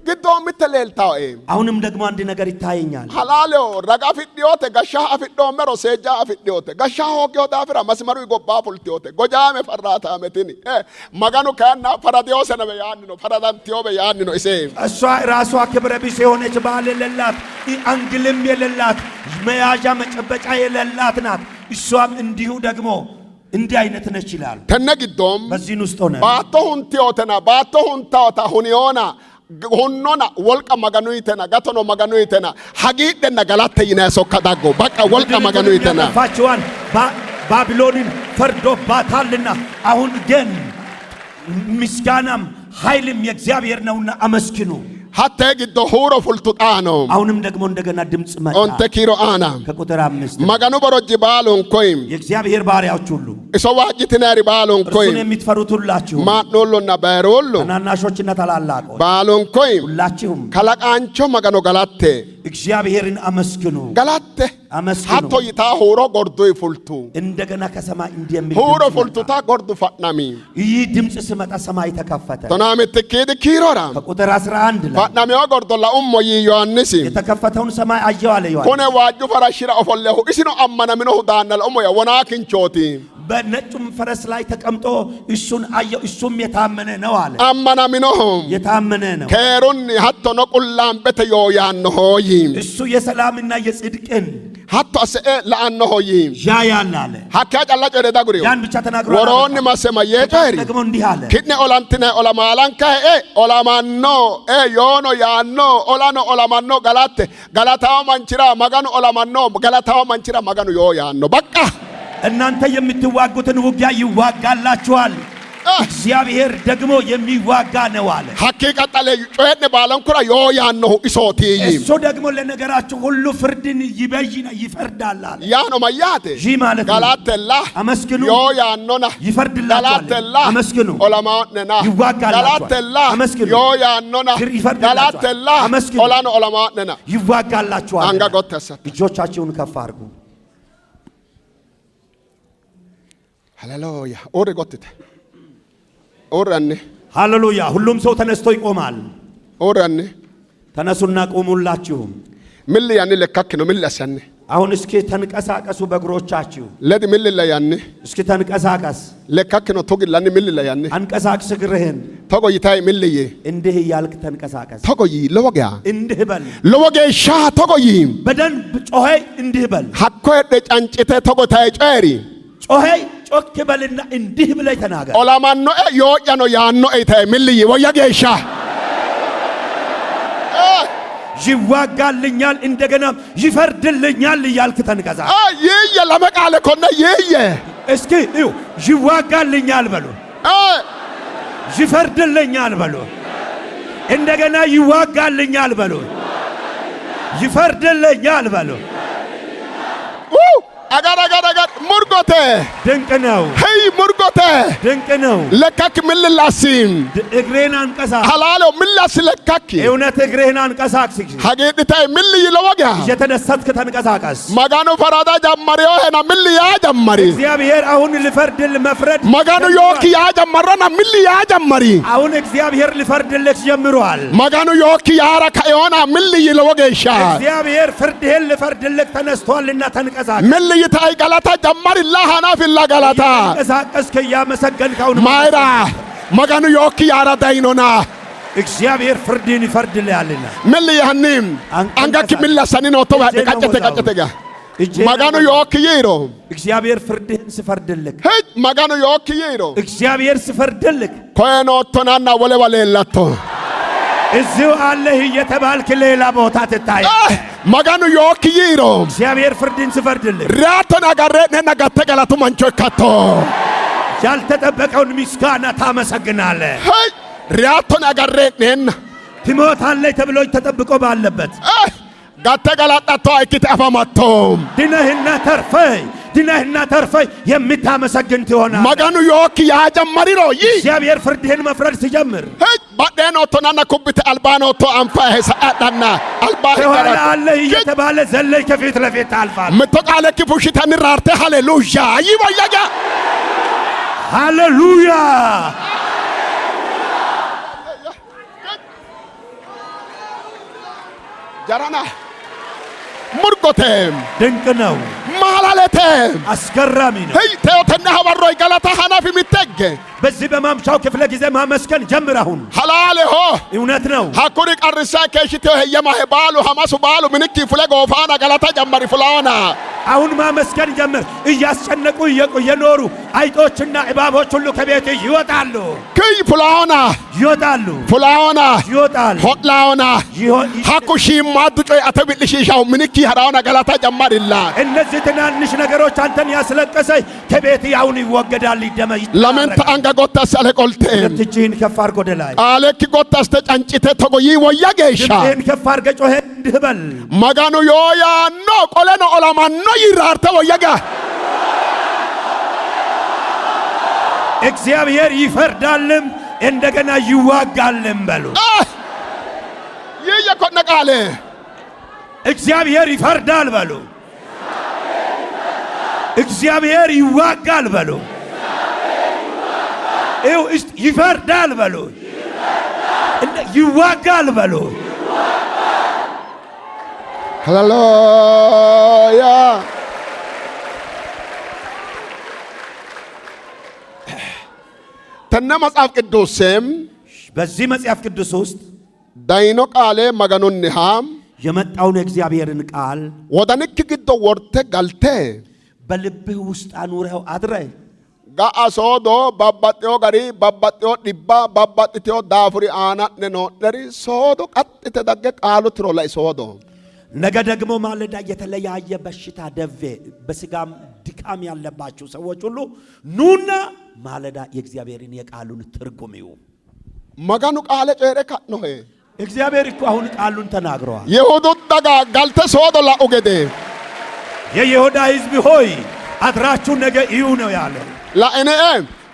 ግዶ ምትለልታው አሁንም ደግሞ አንድ ነገር ይታየኛል። ሐላሌው ረጋ ፊዲዮቴ ጋሻ አፊዶ መሮ ሴጃ አፊዲዮቴ ጋሻ ሆቂዮ ዳፍራ መስመሩ ይጎባ ፉልቲዮቴ ጎጃሜ ፈራታ መቲኒ መጋኑ ካና ፈራዲዮስ ነው ያን ነው ፈራዳንቲዮ ያን ነው እሴ እሷ ራሷ ክብረ ቢስ የሆነች ባል የሌላት አንግልም የሌላት መያዣ መጨበጫ የሌላት ናት። እሷም እንዲሁ ደግሞ እንዲህ አይነት ነች ይላል። ተነግዶም በዚህ ውስጥ ሆነ ባቶ ሁንቲዮተና ባቶ ሁንታውታ ሁኒዮና ሁኖና ወልቀ መጋኑይተና ጋቶኖ መጋኑይተና ሀጊደና ገላተ ይናሶካ ዳጎ በቃ ወልቀ መጋኑይተና ፋችዋን ባቢሎንን ፈርዶባታልና አሁን ግን ምስጋናም ኃይልም የእግዚአብሔር ነውና አመስግኑ። ሀተ ግዶ ሁሮ ፉልቱጣኖ አሁንም ደግሞ እንደገና ድምጽ መጣ። ኦንተ ኪሮ አና ከቁጥር 5 መጋኑ በሮጅ ባሎን ኮይም የእግዚአብሔር ባሪያዎች ሁሉ እሶዋጅትናሪ ባሎን ኮይም እርሱን የምትፈሩት ሁላችሁ ማኖሎና ባሮሎ ታናናሾችና ታላላቆች ባሎን ኮይም ሁላችሁም ከላቃንቾ መጋኑ ገላቴ እግዚአብሔርን አመስግኑ። ገላቴ አመስግኑ። ሀቶ ይታ ሁሮ ጎርዶ ይፉልቱ እንደገና ከሰማይ እንደሚል ሁሮ ፉልቱታ ጎርዱ ፈናሚ ይህ ድምጽ ስመጣ ሰማይ ተከፈተ። ቶናምት ከደ ኪሮራ ከቁጥር 11 ላይ ፈናሚው ጎርዶ ለኡሞ ዮሐንስ የተከፈተውን ሰማይ አየሁ አለ ዮሐንስ። ኮነ ዋጁ ፈራሽራ ኦፈለሁ እስኖ አመና ምኖ ዳና ለኡሞ ወናኪንቾቲ በነጩም ፈረስ ላይ ተቀምጦ እሱን አየው እሱም የታመነ ነው አለ አማናሚኖም የታመነ ነው ከሮን ሀቶ ነው ቁላም በተዮ ያን ሆይ እሱ የሰላምና የጽድቅን ሀቶ አሰ ለአን ሆይ ያያል አለ ሀካ ጫላጭ ወደ ዳጉሪው ያን ብቻ ተናግሮ ወሮን ማሰማ የጨሪ ደግሞ እንዲህ አለ ኪድነ ኦላንቲና ኦላማላን ካኤ ኦላማኖ ዮኖ ያኖ ኦላኖ ኦላማኖ ገላታው ማንችራ ማጋኑ ኦላማኖ ገላታው ማንችራ ማጋኑ ዮ ያኖ በቃ እናንተ የምትዋጉትን ውጊያ ይዋጋላችኋል እግዚአብሔር ደግሞ የሚዋጋ ነው አለ ሐቂቀት ላይ ጮኸነ ባለንኩራ ዮ ያኖ ኢሶቲ እሱ ደግሞ ለነገራችሁ ሁሉ ፍርድን ይበይና ይፈርዳል አለ ያ ነው ማያቴ ጂ ማለት ጋላተላ አመስግኑ ዮ ያኖና ይፈርድላችኋል ጋላተላ አመስግኑ ኦላማነና ይዋጋላችኋል ጋላተላ አመስግኑ ዮ ያኖና ጋላተላ ኦላኖ ኦላማነና ይዋጋላችኋል አንጋ ጎተሰ እጆቻችሁን ከፍ አድርጉ ሃሌሉያ ኦሬ ጎተተ ኦራኔ ሃሌሉያ ሁሉም ሰው ተነስቶ ይቆማል ኦራኔ ተነሱና ቆሙላችሁ ምን ያኔ ለካክ ነው ምን ለሰነ አሁን እስኪ ተንቀሳቀሱ በእግሮቻችሁ ለዲ ምን ለያኔ እስኪ ተንቀሳቀስ ለካክ ነው ቶግ ለኔ ምን ለያኔ አንቀሳቅስ እግርህን ተቆይታይ ምን ለየ እንዲህ ያልክ ተንቀሳቀስ ተቆይ ለወጋ እንዲህ በል ለወጋ ሻ ተቆይ በደንብ ጮሄ እንዲህ በል ሐኮ ጫንጭተ ተቆታይ ጨሪ ጮሄ ጮክ በልና እንዲህ ብለህ ተናገር ኦላማኖ ዮያ ነው ያኖ አይታይ ምልይ ወያጌሻ ይዋጋልኛል እንደገና ይፈርድልኛል እያልክ ተንቀሳቀስ ይየ ለመቃለ ኮነ ይየ እስኪ ይዋጋልኛል በሉ ይፈርድልኛል በሉ እንደገና ይዋጋልኛል በሉ ይፈርድልኛል በሉ አጋር ሙርጎቴ ድንቅ ነው ሄይ ሙርጎቴ ድንቅ ነው ለካክ ምልላሲም እግሬን አንቀሳቅስ ሐላሎ ምልላስ ለካክ እውነት እግሬን አንቀሳቅስ ሀጌድታይ ምልይ ለወጋ እየተደሰትክ ተንቀሳቀስ ማጋኑ ፈራዳ ጀመሪዮ ሄና ምልይ ያ ጀመሪ እግዚአብሔር አሁን ልፈርድል መፍረድ ማጋኑ ዮክ ያ ጀመረና ምልይ ያ ጀመሪ አሁን እግዚአብሔር ልፈርድልክ ጀምሯል ማጋኑ ዮክ ያራ ከዮና ምልይ ለወገሻ እግዚአብሔር ፍርድህን ልፈርድልክ ተነስቷልና ተንቀሳቀስ ምልይ ታይ ገላታ ጀመሪ ላሃና ፊላ ገላታ ተንቀሳቀስክ ያመሰገንከው ማይራ ማጋኑ ዮክ ያራ ዳይኖና እግዚአብሔር ፍርድን ይፈርድልሃልና ምልይ ያንም አንጋክ ምልላሰኒ ነው ተባ ደቀጨተጋ ማጋኑ ዮክ ይሮ እግዚአብሔር ፍርድህን ሲፈርድልክ ማጋኑ ዮክ ይሮ እግዚአብሔር ሲፈርድልክ ኮይኖ ቶናና ወለወለላቶ እዚሁ አለህ እየተባልክ ሌላ ቦታ ትታይ ማጋኑ ዮክ ይሮ እግዚአብሔር ፍርድን ሲፈርድልክ ራቶና ጋር ነናጋተ ገላቱ ማንቾ ካቶ ያልተጠበቀውን ምስጋና ታመሰግናለህ ራቶና ጋር ነን ትሞታለህ ተብሎ ተጠብቆ ባለበት ጋተ ገላጣቶ አይኪት አፋማቶም ድነህና ተርፈይ የምታመሰግን ትሆናለህ ማጋኑ ዮክ ያጀመሪሮ እግዚአብሔር ፍርድህን መፍረድ ሲጀምር ባደኖ ቶናና ኩብት አልባኖ ቶ አንፋ ሄሳአዳና አልባ ሄራ አለህ እየተባለ ዘለይ ከፊት ለፊት ታልፋለህ ምትቃለ ክፉሽታን ራርተ ሃሌሉያ ይባያጋ ሃሌሉያ ጃራና ሙርጎቴም ድንቅ ነው ማላለቴም አስገራሚ ነው ተዮተና ሀባሮይ ገላታ ሐናፊ ሚተገ በዚህ በማምሻው ክፍለ ጊዜ ማመስገን ጀምር አሁን ሐላሌሆ እውነት ነው ሐኩሪ ቀርሳ ከሽቴ የማሄ ባሉ ሐማሱ ባሉ ምንኪ ፍለ ጎፋና ገላታ ጀመሪ ፍላውና አሁን ማመስገን ጀምር እያስጨነቁ የኖሩ አይጦችና እባቦች ሁሉ ከቤት ይወጣሉ ከይ ፍላውና ይወጣሉ ሆጥላውና ሐኩሺ ማዱጮ አተብልሽሻው ምንኪ ሐራውና ገላታ ጀመሪላ እነዚህ ትናንሽ ነገሮች አንተን ያስለቀሰይ ከቤት አሁን ይወገዳል ይደመይ ለምን አንጋ ጎታስ አለ ቆልቴ እጅህን ከፍ አድርጎ ወደ ላይ አለክ ጎታስ ተጫንጭተ ተጎይ ወያጌሻ እጅህን ከፍ አድርገህ ጮኸ እንዲህ በል ማጋኑ ዮያ ኖ ቆለኖ ኦላማኖ ይራርተ ወያጋ እግዚአብሔር ይፈርዳልም እንደገና ይዋጋልም በሉ ይየኮነቃለ እግዚአብሔር ይፈርዳል በሉ እግዚአብሔር ይዋጋል በሉ ይፈርዳል በሉ ይዋጋል በሉ ሃሌሉያ ተነ መጽሐፍ ቅዱስም በዚህ መጽሐፍ ቅዱስ ውስጥ ዳይኖ ቃሌ መገኑንሃም የመጣውን የእግዚአብሔርን ቃል ወደንክ ግዶ ወርተ ጋልተ በልብህ ውስጥ አኑረው አድረ ጋአ ሶዶ ባባጤዮ ጋሪ ባባጤዮ ዲባ ባባጤዮ ዳፍሪ አና ነኖደሪ ሶዶ ቀጥተ ደገ ቃሉ ትሮ ላይ ሶዶ ነገ ደግሞ ማለዳ የተለያየ በሽታ ደዌ በስጋም ድካም ያለባችሁ ሰዎች ሁሉ ኑና ማለዳ የእግዚአብሔርን የቃሉን ትርጉም ይዩ። መገኑ ቃለ ጨሬ ካኖ እግዚአብሔር እኮ አሁን ቃሉን ተናግሯል። ይሁዱ ደጋ ጋልተ ሶዶ ላኡገደ የይሁዳ ሕዝብ ሆይ አድራችሁ ነገ እዩ ነው ያለው። ላእኔ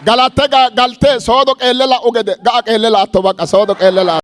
ጋላተ ጋልተ ሶዶ ቀለላ ኡገደ ጋ ቀለላ አቶ በቃ ሶዶ ቀለላ